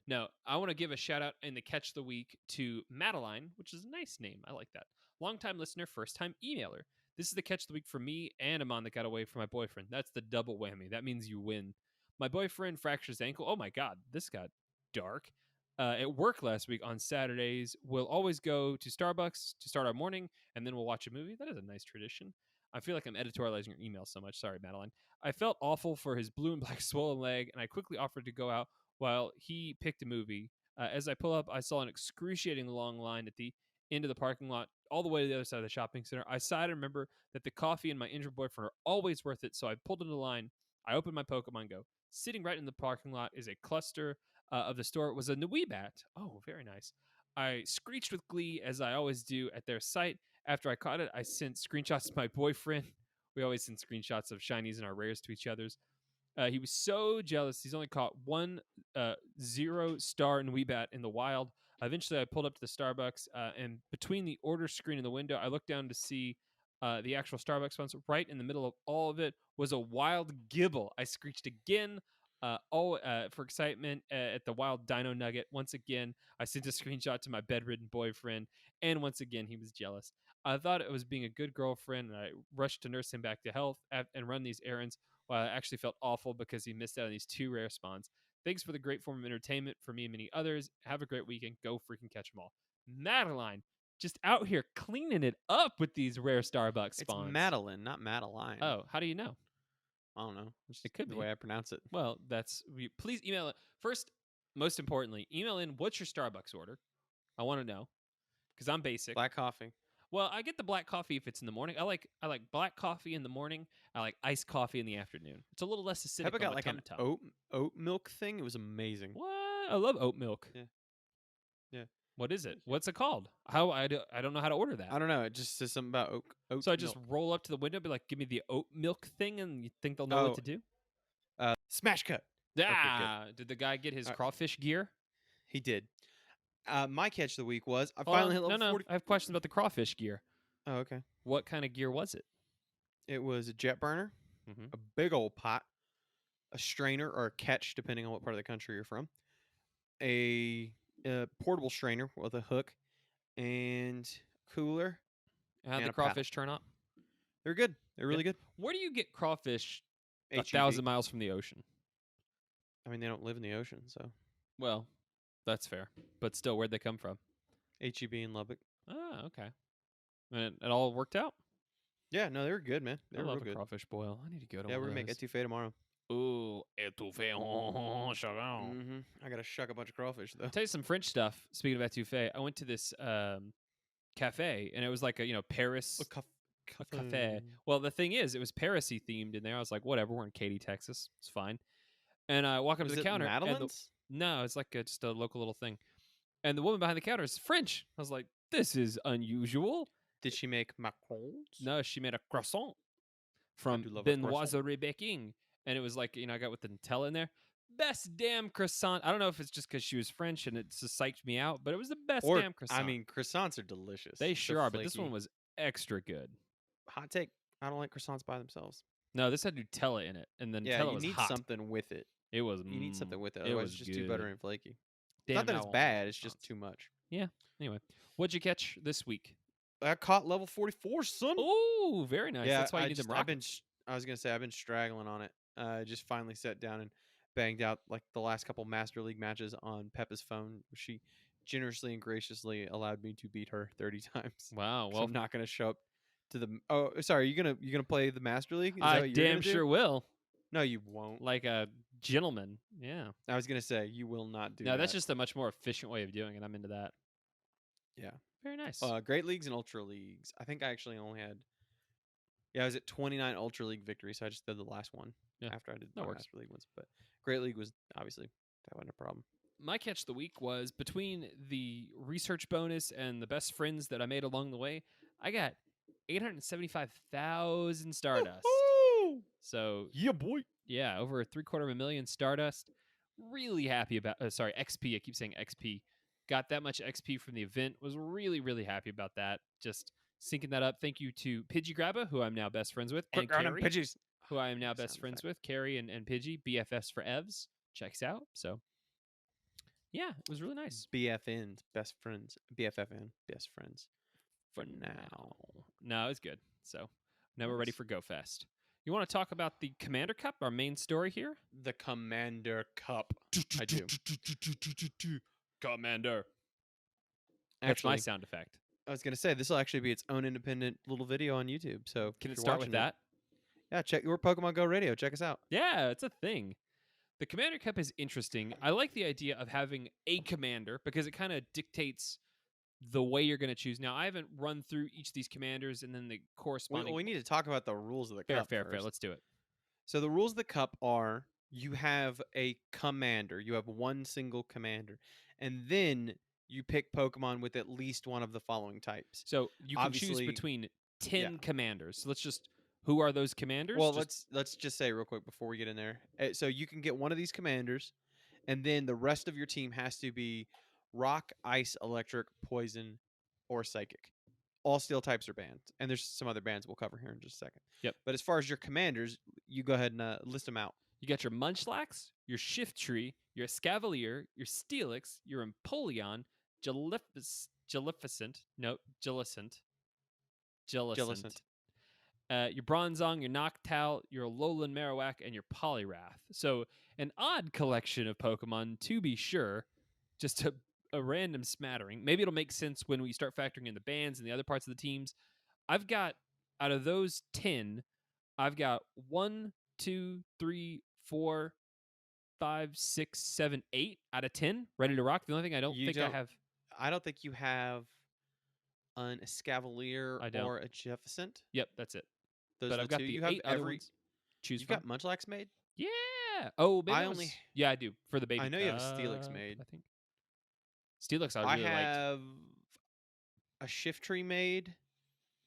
No, I want to give a shout out in the Catch the Week to Madeline, which is a nice name. I like that. Longtime listener, first time emailer. This is the Catch the Week for me and Amon that got away from my boyfriend. That's the double whammy. That means you win. My boyfriend fractured his ankle. Oh my God, this got dark. At work last week on Saturdays, we'll always go to Starbucks to start our morning, and then we'll watch a movie. That is a nice tradition. I feel like I'm editorializing your email so much. Sorry, Madeline. I felt awful for his blue and black swollen leg, and I quickly offered to go out while he picked a movie. As I pull up, I saw an excruciating long line at the end of the parking lot, all the way to the other side of the shopping center. I sighed and remember that the coffee and my injured boyfriend are always worth it, so I pulled into the line. I opened my Pokemon Go. Sitting right in the parking lot is a cluster of the store. It was a Nuibat. Oh, very nice. I screeched with glee, as I always do, at their sight. After I caught it, I sent screenshots to my boyfriend. We always send screenshots of shinies and our rares to each other's. He was so jealous. He's only caught one 0-star Nuibat in the wild. Eventually, I pulled up to the Starbucks, and between the order screen and the window, I looked down to see the actual Starbucks ones. Right in the middle of all of it was a wild gibble. I screeched again, for excitement at the wild dino nugget. Once again, I sent a screenshot to my bedridden boyfriend, and once again, he was jealous. I thought it was being a good girlfriend, and I rushed to nurse him back to health and run these errands. While I actually felt awful because he missed out on these 2 rare spawns. Thanks for the great form of entertainment for me and many others. Have a great weekend. Go freaking catch them all. Madeline, just out here cleaning it up with these rare Starbucks It's spawns. Madeline, not Madeline. Oh, how do you know? I don't know. It's It could the be. way I pronounce it. Well, please email it. First, most importantly, email in what's your Starbucks order. I want to know because I'm basic. Black coffee. Well, I get the black coffee if it's in the morning. I like black coffee in the morning. I like iced coffee in the afternoon. It's a little less acidic. Have I got on like my an tum-tum. oat milk thing? It was amazing. What? I love oat milk. Yeah. What is it? What's it called? How I don't know how to order that. I don't know. It just says something about oat So I just milk. roll up to the window and be like, give me the oat milk thing, and you think they'll know what to do? Smash cut. Ah, did the guy get his crawfish gear? He did. My catch of the week was I finally hit level 40. I have questions about the crawfish gear. Oh, okay. What kind of gear was it? It was a jet burner, a big old pot, a strainer or a catch, depending on what part of the country you're from, a portable strainer with a hook, and cooler. How'd and the a paddle. crawfish turn out? They're good. They're really good. Where do you get crawfish HEB. 1,000 miles from the ocean? I mean, they don't live in the ocean, so Well, that's fair. But still, where'd they come from? HEB in Lubbock. Oh, okay. And it all worked out? Yeah, no, they were good, man. They I were love real a good. crawfish boil. I need to go to Yeah, one we're of gonna make those. etouffee tomorrow. Ooh, étouffée. I gotta shuck a bunch of crawfish though. I'll tell you some French stuff. Speaking of etouffee, I went to this cafe, and it was like a Paris cafe. Well, the thing is, it was Paris-y themed in there. I was like, whatever, we're in Katy, Texas. It's fine. And I walk up to the counter. Madeline's? No, it's like just a local little thing. And the woman behind the counter is French. I was like, this is unusual. Did she make macarons? No, she made a croissant from do love a croissant. Benoiserie Baking. And it was like, I got with the Nutella in there. Best damn croissant. I don't know if it's just because she was French and it just psyched me out, but it was the best damn croissant. I mean, croissants are delicious. They sure are, but this flaky. one was extra good. Hot take. I don't like croissants by themselves. No, this had Nutella in it, and the Yeah, Nutella you was need hot. something with it. It was. You need something with it. It Otherwise, was it's just too buttery good. and flaky. Damn, Not that now it's I want bad. It's croissants. just too much. Anyway, what'd you catch this week? I caught level 44, son. Oh, very nice. Yeah, That's why you need them rockets. I was gonna say I've been straggling on it. I just finally sat down and banged out like the last couple Master League matches on Peppa's phone. She generously and graciously allowed me to beat her 30 times. Wow. 'Cause Well, I'm not gonna show up to the. Oh, sorry. You gonna play the Master League? Is that I what you're damn gonna do? sure will. No, you won't. Like a gentleman. Yeah. I was gonna say you will not do. No, that. that's just a much more efficient way of doing it. I'm into that. Yeah. Very nice. Great Leagues and Ultra Leagues. I think I actually only had. Yeah, I was at 29 Ultra League victories. So I just did the last one after I did the Master League ones. But Great League was obviously that wasn't a problem. My catch of the week was between the research bonus and the best friends that I made along the way, I got 875,000 Stardust. Woo-hoo! So Yeah, boy. yeah, over 750,000 Stardust. Really happy about. Sorry, XP. I keep saying XP. Got that much XP from the event. Was really, really happy about that. Just syncing that up. Thank you to Pidgey Grabba, who I'm now best friends with, and Carrie, Pidgeys. who I am now best friends with. Carrie and Pidgey, BFFs for Evs. Checks out. So yeah, it was really nice. BFNs, best friends. BFFN, best friends. For now. No, it was good. So now we're ready Nice. for Go Fest. You want to talk about the Commander Cup, our main story here? The Commander Cup. I do. Commander. That's my sound effect. I was gonna say this will actually be its own independent little video on YouTube. So Can if it you're start with watching that? Yeah, check. We're Pokemon Go Radio. Check us out. Yeah, it's a thing. The Commander Cup is interesting. I like the idea of having a commander because it kind of dictates the way you're going to choose. Now, I haven't run through each of these commanders and then the corresponding. We need to talk about the rules of the fair, cup. fair. first. Let's do it. So the rules of the cup are: you have a commander. You have one single commander, and then you pick Pokemon with at least one of the following types. So you can choose Obviously- between 10 commanders. So let's just. Who are those commanders? Well, Just let's just say real quick before we get in there. So you can get one of these commanders, and then the rest of your team has to be rock, ice, electric, poison, or psychic. All steel types are banned, and there's some other bands we'll cover here in just a second. yep. But as far as your commanders, you go ahead and list them out. You got your Munchlax, your Shift Tree, your Escavalier, your Steelix, your Empoleon, Jellificent, no, Jellicent, Jellicent. Jellicent, your Bronzong, your Noctowl, your Alolan Marowak, and your Poliwrath. So an odd collection of Pokemon, to be sure. Just a random smattering. Maybe it'll make sense when we start factoring in the bands and the other parts of the teams. I've got, out of those 10, I've got 1, 2, 3, 4, 5, 6, 7, 8 out of 10 ready to rock. The only thing I don't think I have. I don't think you have an Escavalier I don't. or a Jeffersont. Yep, that's it. Those But are I've the got two. the You have 8 other ones. Choose You've from. got Munchlax made. Yeah. Oh, maybe I was, only. yeah, I do for the baby. I know you have a Steelix made. I think Steelix I I really liked. have a Shift Tree made,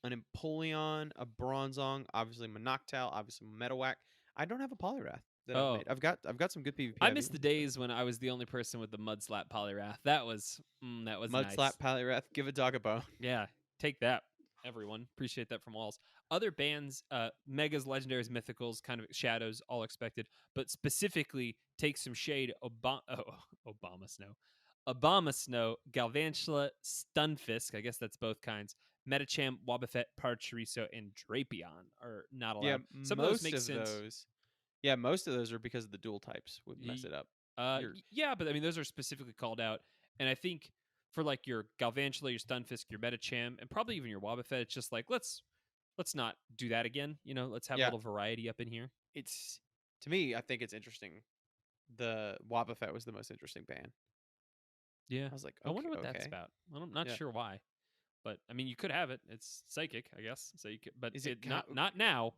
an Empoleon, a Bronzong, obviously my Noctowl, obviously my Metawak. I don't have a Poliwrath that I've made. I've got some good PvP. I miss the days when I was the only person with the Mud Slap Poliwrath. That was Mud nice. Slap Poliwrath. Give a dog a bone. Yeah, take that, everyone. Appreciate that from Walls. Other bands, Megas, Legendaries, Mythicals, kind of Shadows, all expected, but specifically take some shade. Obama Snow. Obama Snow, Galvantula, Stunfisk, I guess that's both kinds, Metacham, Wobbuffet, Parchorizo, and Drapion are not allowed. Yeah, Some of those make sense. Yeah, most of those are because of the dual types would mess it up. Yeah, but I mean, those are specifically called out. And I think for like your Galvantula, your Stunfisk, your Metacham, and probably even your Wobbuffet, it's just like, let's not do that again. Let's have a little variety up in here. It's, to me, I think it's interesting. The Wobbuffet was the most interesting band. Yeah. I was like, I wonder what that's about. I'm not sure why. But I mean, you could have it. It's psychic, I guess. So you could, but Is it not now.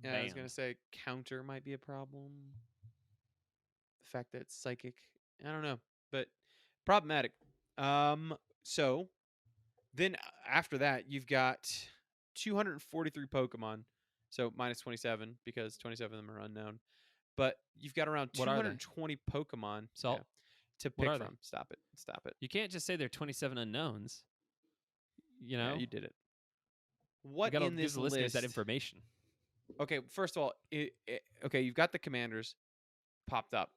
Yeah, banned. I was gonna say counter might be a problem. The fact that it's psychic, I don't know, but problematic. So then after that, you've got 243 Pokemon, so minus 27 because 27 of them are unknown. But you've got around What are they? 220 Pokemon Salt? to What pick are they? from. Stop it. You can't just say there are 27 unknowns. Yeah, you did it. You What gotta in give this the listeners list? that information. Okay, first of all, okay, you've got the commanders popped up.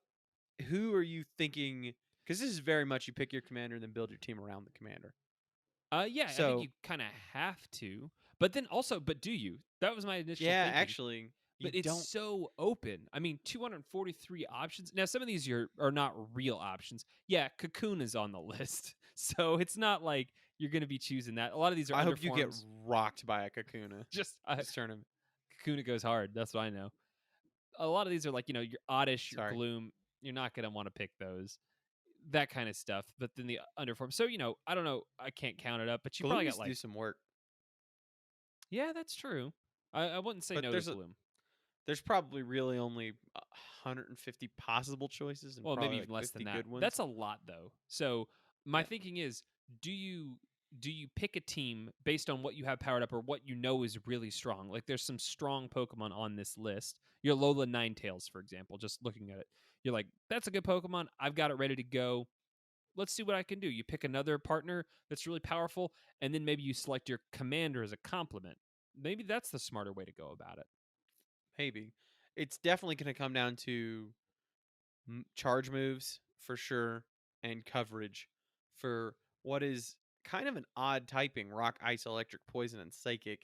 Who are you thinking? Because this is very much you pick your commander and then build your team around the commander. Yeah, I think you kind of have to. But then also, but do you? That was my initial thinking. Actually, but it's so open. I mean, 243 options. Now, some of these are not real options. Yeah, Cocoon is on the list. So it's not like you're going to be choosing that. A lot of these are I hope you get underforms. rocked by a Kakuna. Just this tournament. Kakuna goes hard. That's what I know. A lot of these are like, your Oddish, your Gloom. You're not going to want to pick those. That kind of stuff. But then the underform. So, I don't know. I can't count it up, but you Gloom probably got do some work. Yeah, that's true. I wouldn't say no to Gloom. There's probably really only 150 possible choices, and maybe even less than that. Good ones. That's a lot, though. So my thinking is, do you pick a team based on what you have powered up or what you know is really strong? Like, there's some strong Pokemon on this list. Your Lola Ninetales, for example. Just looking at it, you're like, that's a good Pokemon. I've got it ready to go. Let's see what I can do. You pick another partner that's really powerful, and then maybe you select your commander as a complement. Maybe that's the smarter way to go about it. Maybe. It's definitely going to come down to charge moves for sure and coverage for what is kind of an odd typing: rock, ice, electric, poison, and psychic.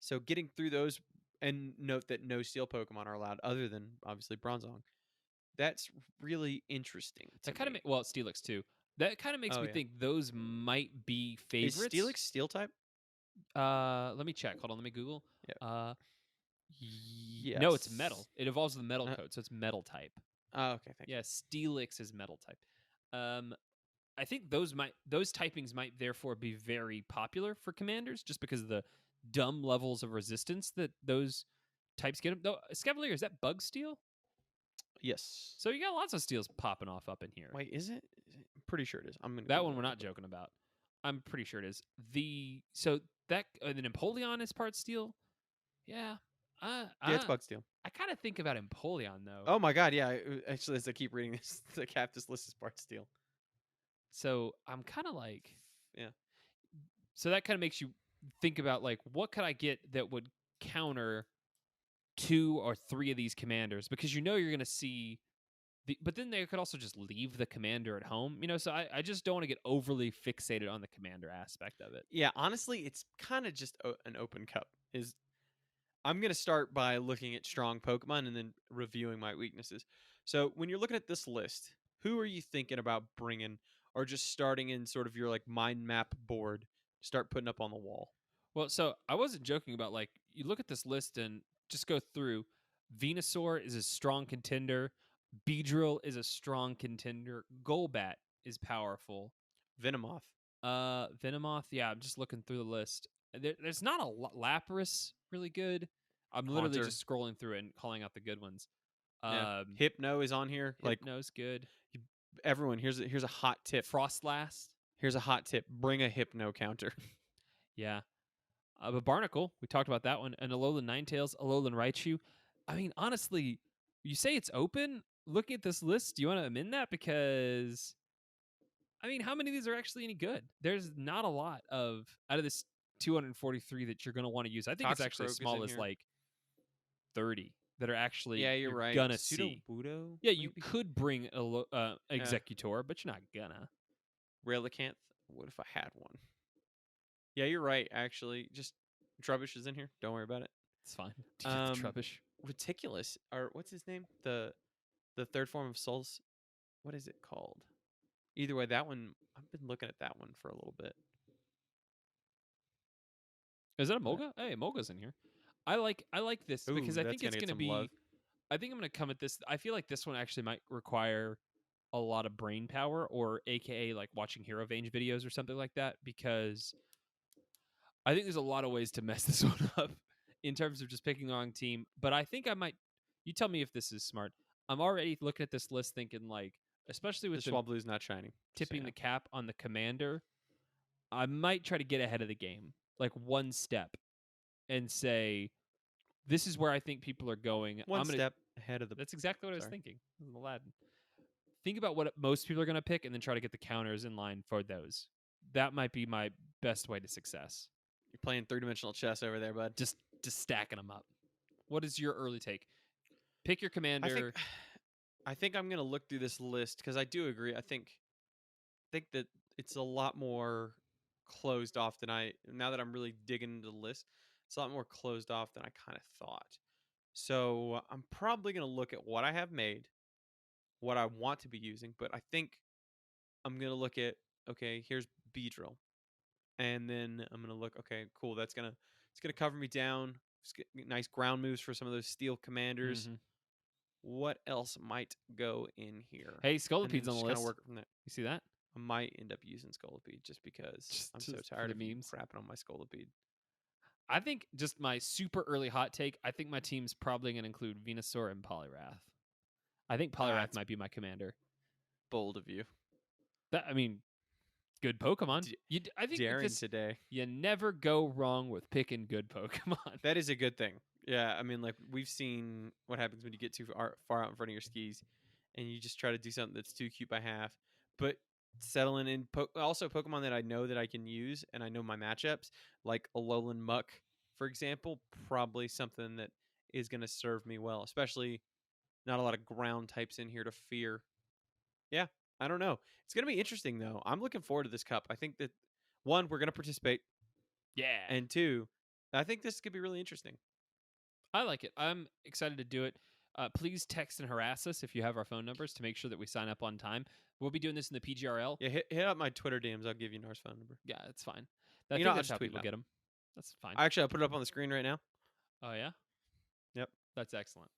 So getting through those, and note that no steel Pokemon are allowed other than obviously Bronzong. That's really interesting. That kind of Steelix too. That kind of makes me think those might be favorites. Is Steelix steel type? Let me check. Hold on. Let me Google. Yeah. Yes. No, it's metal. It evolves with the metal code, so it's metal type. Oh, okay. Thank you. Steelix is metal type. I think those typings might therefore be very popular for commanders, just because of the dumb levels of resistance that those types get. Though Escavalier, is that bug steel? Yes. So you got lots of steels popping off up in here. Wait, is it? I'm pretty sure it is. That one we're not joking about. I'm pretty sure it is. And then Empoleon is part steel. Yeah, Yeah, it's bug steal. I kind of think about Empoleon though. Oh my god, yeah. Actually, as I keep reading this, the cap this list is part steal. So I'm kind of like, Yeah. so that kind of makes you think about like, what could I get that would counter 2 or 3 of these commanders? Because you're going to see but then they could also just leave the commander at home, So I just don't want to get overly fixated on the commander aspect of it. Yeah, honestly, it's kind of just an open cup. I'm going to start by looking at strong Pokemon and then reviewing my weaknesses. So, when you're looking at this list, who are you thinking about bringing or just starting in sort of your like mind map board, start putting up on the wall? Well, so I wasn't joking about like you look at this list and just go through. Venusaur is a strong contender. Beedrill is a strong contender. Golbat is powerful. Venomoth. Venomoth, yeah, I'm just looking through the list. There's not a lot. Lapras, really good. I'm literally Haunter. just scrolling through it and calling out the good ones. Yeah. Hypno is on here. Hypno's good. Everyone, here's a hot tip. Frostlast. Here's a hot tip. Bring a Hypno counter. Yeah. But Barnacle, we talked about that one. And Alolan Ninetales, Alolan Raichu. I mean, honestly, you say it's open. Looking at this list, do you want to amend that? Because, I mean, how many of these are actually any good? There's not a lot out of this 243 that you're going to want to use. I think it's actually as small as like 30 that are actually you're right. gonna see. Budo, Yeah, you could bring Executor, but you're not gonna. Relicanth. What if I had one? Yeah, you're right. Actually, just Trubbish is in here. Don't worry about it. It's fine. Trubbish. Reticulous, or what's his name? The third form of Souls. What is it called? Either way, that one. I've been looking at that one for a little bit. Is that a Moga? Hey, Moga's in here. I like this because I think it's going to be. Love. I think I'm going to come at this. I feel like this one actually might require a lot of brain power, or AKA like watching Hero Vange videos or something like that, because I think there's a lot of ways to mess this one up in terms of just picking the wrong team. But I think I might. You tell me if this is smart. I'm already looking at this list thinking like, especially with the Swablu's not shining, tipping the cap on the commander, I might try to get ahead of the game, like one step, and say, this is where I think people are going. One step ahead of the. That's exactly what I was thinking. Aladdin. Think about what most people are going to pick, and then try to get the counters in line for those. That might be my best way to success. You're playing 3-dimensional chess over there, bud. Just stacking them up. What is your early take? Pick your commander. I think I'm going to look through this list because I do agree. I think that it's a lot more closed off than now that I'm really digging into the list, it's a lot more closed off than I kind of thought. So I'm probably going to look at what I have made, what I want to be using, but I think I'm going to look at, okay, here's Beedrill. And then I'm going to look, okay, cool, it's going to cover me down. Nice ground moves for some of those steel commanders. Mm-hmm. What else might go in here? Hey, Scolopede's on the list. Work from there. You see that? I might end up using Scolipede just because I'm so tired of memes crapping on my Scolipede. I think just my super early hot take, I think my team's probably going to include Venusaur and Poliwrath. I think Poliwrath might be my commander. Bold of you. I mean, good Pokemon. I think daring today. You never go wrong with picking good Pokemon. That is a good thing. Yeah, I mean, like, we've seen what happens when you get too far out in front of your skis and you just try to do something that's too cute by half. But settling in also Pokemon that I know that I can use and I know my matchups, like Alolan Muck, for example, probably something that is going to serve me well, especially not a lot of ground types in here to fear. Yeah, I don't know. It's going to be interesting, though. I'm looking forward to this cup. I think that, one, we're going to participate. Yeah. And two, I think this could be really interesting. I like it. I'm excited to do it. Please text and harass us if you have our phone numbers to make sure that we sign up on time. We'll be doing this in the PGRL. Yeah, hit up my Twitter DMs. I'll give you Nar's phone number. Yeah, that's fine. I think that's how people get them. That's fine. Actually, I'll put it up on the screen right now. Oh, yeah? Yep. That's excellent.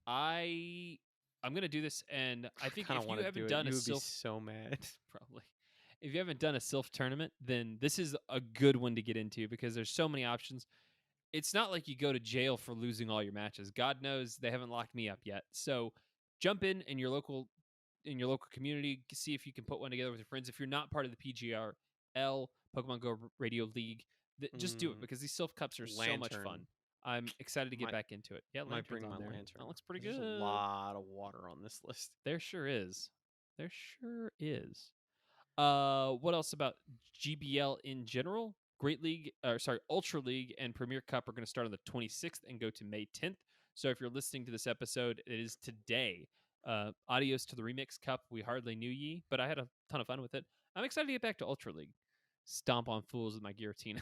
I'm going to do this, and I think if you haven't done a Silph... You would be so mad. Probably. If you haven't done a Silph tournament, then this is a good one to get into because there's so many options. It's not like you go to jail for losing all your matches. God knows they haven't locked me up yet. So jump in your local community, see if you can put one together with your friends. If you're not part of the PGRL, Pokemon Go Radio League, just do it because these Silph Cups are so much fun. I'm excited to get Might back into it. Yeah, might Lantern's bring my on there. lantern. That looks pretty 'Cause good. there's a lot of water on this list. There sure is. There sure is. What else about GBL in general? Great League, or sorry, Ultra League and Premier Cup are going to start on the 26th and go to May 10th. So if you're listening to this episode, it is today. Adios to the Remix Cup. We hardly knew ye, but I had a ton of fun with it. I'm excited to get back to Ultra League. Stomp on fools with my guillotine.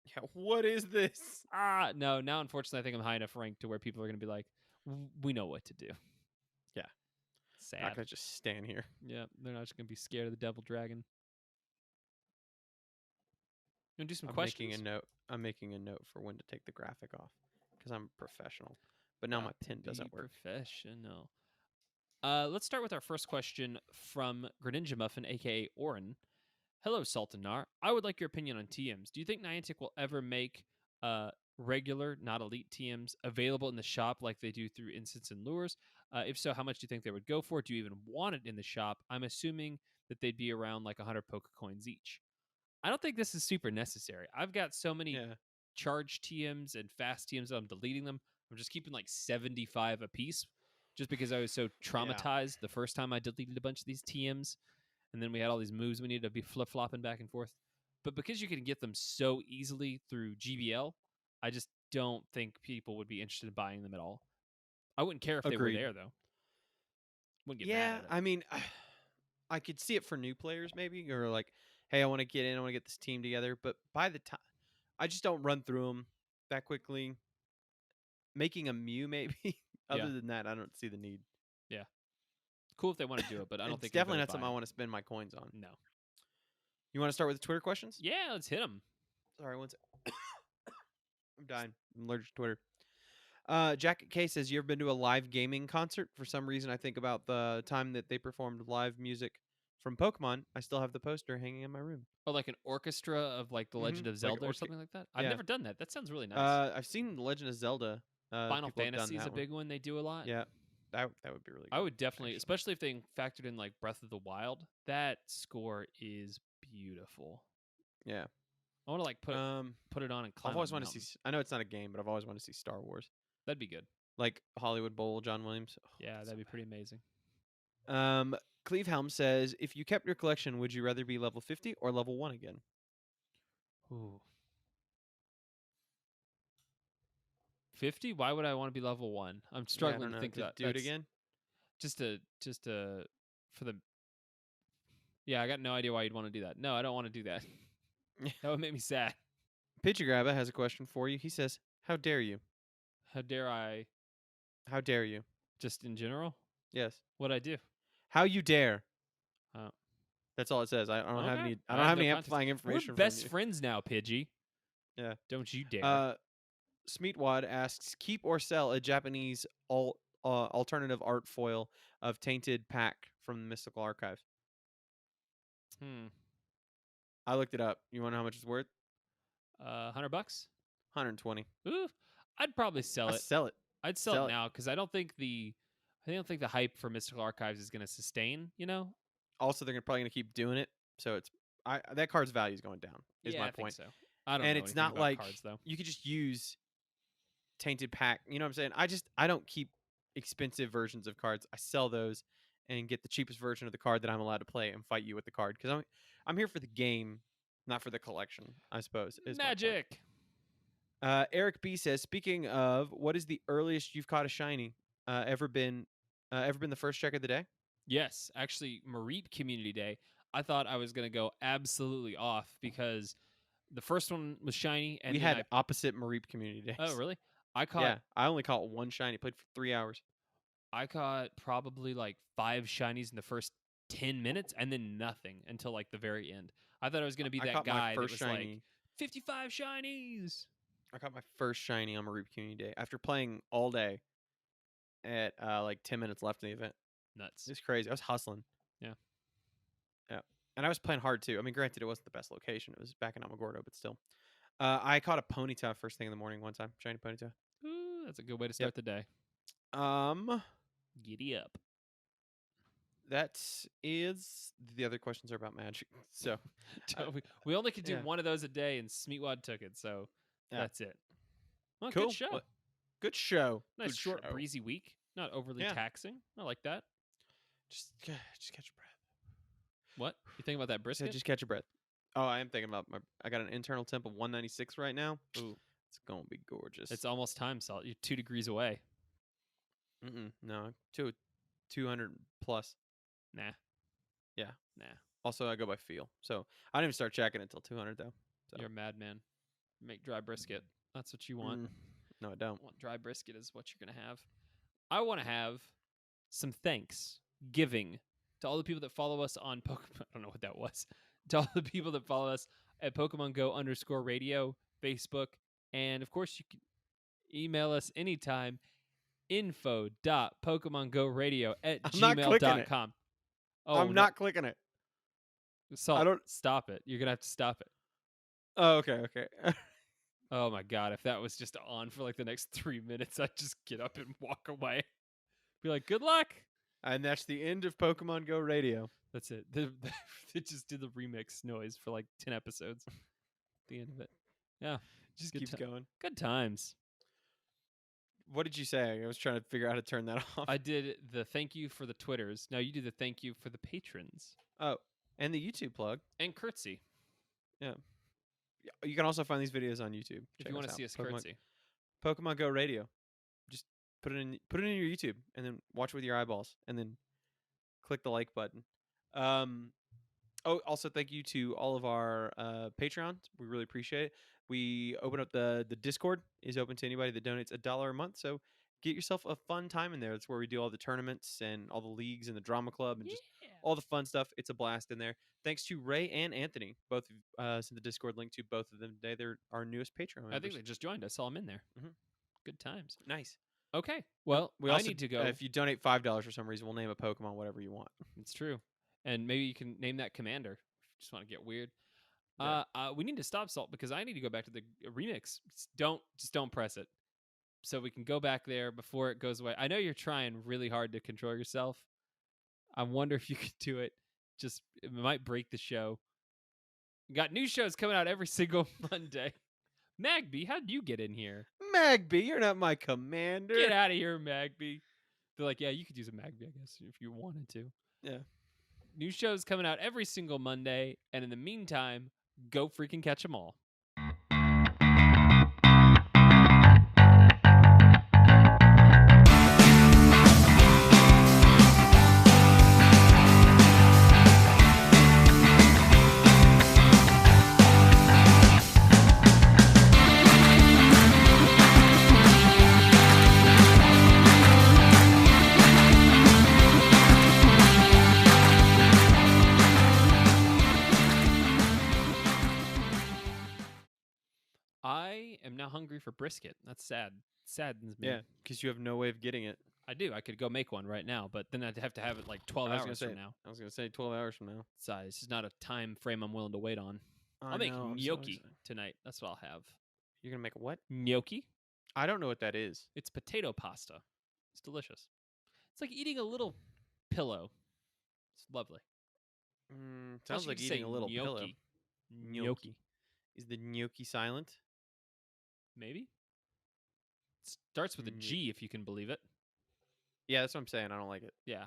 Yeah, what is this? No. Now, unfortunately, I think I'm high enough ranked to where people are going to be like, we know what to do. Yeah. Sad. Not gonna just stand here. Yeah, they're not just going to be scared of the Devil Dragon. You want to do some questions? I'm making a note for when to take the graphic off because I'm a professional. But now my pen doesn't work. Professional. Let's start with our first question from Greninja Muffin, aka Oren. Hello, Sultanar. I would like your opinion on TMs. Do you think Niantic will ever make regular, not elite TMs available in the shop like they do through Instants and Lures? If so, how much do you think they would go for? Do you even want it in the shop? I'm assuming that they'd be around like 100 Poke Coins each. I don't think this is super necessary. I've got so many Yeah. charge TMs and fast TMs that I'm deleting them. I'm just keeping like 75 a piece just because I was so traumatized the first time I deleted a bunch of these TMs. And then we had all these moves we needed to be flip-flopping back and forth. But because you can get them so easily through GBL, I just don't think people would be interested in buying them at all. I wouldn't care if they were Agreed. there, though. Wouldn't get Yeah, mad at it. I mean, I could see it for new players maybe, or like, hey, I want to get in, I want to get this team together. But by the time, I just don't run through them that quickly. Making a Mew maybe. Yeah. Other than that, I don't see the need. Cool if they want to do it, but I don't It's think definitely anybody's not something I buying want to spend my coins on. it. No. You want to start with the Twitter questions? Yeah, let's hit them. Sorry, one sec. I'm dying. I'm allergic to Twitter. Jacket K says, you ever been to a live gaming concert? For some reason, I think about the time that they performed live music from Pokemon. I still have the poster hanging in my room. Oh, like an orchestra of like The Legend of Like Zelda or something like that? I've yeah. never done that. That sounds really nice. I've seen The Legend of Zelda. Final people have done Fantasy is that a big one they do a lot. Yeah, that would be really good. I would definitely, actually. especially if they factored in like Breath of the Wild. That score is beautiful. Yeah. I want to like put it on and climb. I've always a wanted to mountain. see. I know it's not a game, but I've always wanted to see Star Wars, That'd be good. like Hollywood Bowl, John Williams. Oh, Yeah, that's that'd be so pretty amazing. bad. Cleve Helm says, if you kept your collection, would you rather be level 50 or level 1 again? Ooh. 50? Why would I want to be level 1? I'm struggling to think that. Do it again. Just for the. Yeah, I got no idea why you'd want to do that. No, I don't want to do that. That would make me sad. Pidgegrabba has a question for you. He says, how dare you? How dare I? How dare you? Just in general, Yes. what'd I do? How you dare? Oh. That's all it says. I don't have Okay. any. I I don't have have no any context. amplifying information. We're best from friends now, Pidgey. Yeah. Don't you dare. you. Smeatwad asks, keep or sell a Japanese alternative art foil of Tainted Pack from the Mystical Archive. I looked it up. You want to know how much it's worth? $100. 120. Ooh, I'd probably sell I it. sell it. I'd sell it now because I don't think the hype for Mystical Archives is going to sustain. You know. Also, they're probably gonna keep doing it, so it's that card's value is going down. Is my I point. think so. I don't And know it's anything not about like cards though. you could just use Tainted Pack. You know what I'm saying? I don't keep expensive versions of cards. I sell those and get the cheapest version of the card that I'm allowed to play and fight you with the card because I'm here for the game, not for the collection. I suppose is my point. Magic. Eric B says, speaking of, what is the earliest you've caught a shiny? Ever been the first check of the day? Yes, actually, Mareep Community Day. I thought I was going to go absolutely off because the first one was shiny, and we then had opposite Mareep community days. Oh, really? I only caught one shiny. Played for 3 hours. I caught probably like 5 shinies in the first 10 minutes, and then nothing until like the very end. I thought I was going to be that guy that was shiny. like 55 shinies. I caught my first shiny on Mareep community day after playing all day. At like 10 minutes left in the event. Nuts. It's crazy. I was hustling. Yeah. And I was playing hard too. I mean, granted, it wasn't the best location. It was back in Alamogordo, but still. I caught a Ponyta first thing in the morning one time. Shiny Ponyta. Ooh, that's a good way to start the day. Giddy up. That is the other questions are about magic. So we only could do one of those a day, and Smeatwad took it. So that's it. Well, Cool. good show. Well, good show. Nice Good short, show. breezy week. Not overly Yeah. taxing. I like that. Just catch your breath. What? You think about that I said brisket? just catch your breath. Oh, I am thinking about I got an internal temp of 196 right now. Ooh, It's gonna be gorgeous. it's almost time, Salt. You're 2 degrees away. No, 200 plus. Nah. Yeah. Nah. Also, I go by feel, so I didn't even start checking until 200 though. So. You're a madman. Make dry brisket. That's what you want. No, I don't. Want dry brisket is what you're going to have. I want to have some thanks giving to all the people that follow us on Pokemon. I don't know what that was. To all the people that follow us at Pokemon Go _radio, Facebook, and of course you can email us anytime. info.pokemongoradio@gmail.com. Oh, I'm not clicking it. Salt, stop it. You're going to have to stop it. Oh, okay. Oh my God. If that was just on for like the next 3 minutes, I'd just get up and walk away. Be like, good luck. And that's the end of Pokemon Go Radio. That's it. It just did the remix noise for like 10 episodes at the end of it. Yeah. Just Good keeps going. Good times. What did you say? I was trying to figure out how to turn that off. I did the thank you for the Twitters. Now you do the thank you for the patrons. Oh, and the YouTube plug. And curtsy. Yeah. You can also find these videos on YouTube. If you want to see us curtsy. Pokemon Go Radio. Just put it in your YouTube and then watch it with your eyeballs and then click the like button. Also thank you to all of our Patreons. We really appreciate it. We open up the Discord is open to anybody that donates $1 a month. So get yourself a fun time in there. That's where we do all the tournaments and all the leagues and the drama club and just all the fun stuff. It's a blast in there. Thanks to Ray and Anthony. Both sent the Discord link to both of them today. They're our newest Patreon members. I think they just joined. I saw them in there. Mhm. Good times. Nice. Okay. Well, we I also need to go. If you donate $5 for some reason, we'll name a Pokemon whatever you want. It's true. And maybe you can name that Commander. If you just want to get weird. Yeah. We need to stop, Salt, because I need to go back to the remix. Just don't press it. So we can go back there before it goes away. I know you're trying really hard to control yourself. I wonder if you could do it. Just it might break the show. We got new shows coming out every single Monday. Magby, how'd you get in here? Magby, you're not my commander. Get out of here, Magby. They're like, yeah, you could use a Magby, I guess, if you wanted to. Yeah. New shows coming out every single Monday. And in the meantime, go freaking catch them all. I am now hungry for brisket. That's sad. Saddens me. Yeah, because you have no way of getting it. I do. I could go make one right now, but then I'd have to have it like 12 hours from now. I was going to say 12 hours from now. Sorry, this is not a time frame I'm willing to wait on. I'll make gnocchi tonight. That's what I'll have. You're going to make a what? Gnocchi. I don't know what that is. It's potato pasta. It's delicious. It's like eating a little pillow. It's lovely. Sounds like eating a little pillow. Gnocchi. Is the gnocchi silent? Maybe. It starts with a G, if you can believe it. Yeah, that's what I'm saying. I don't like it. Yeah.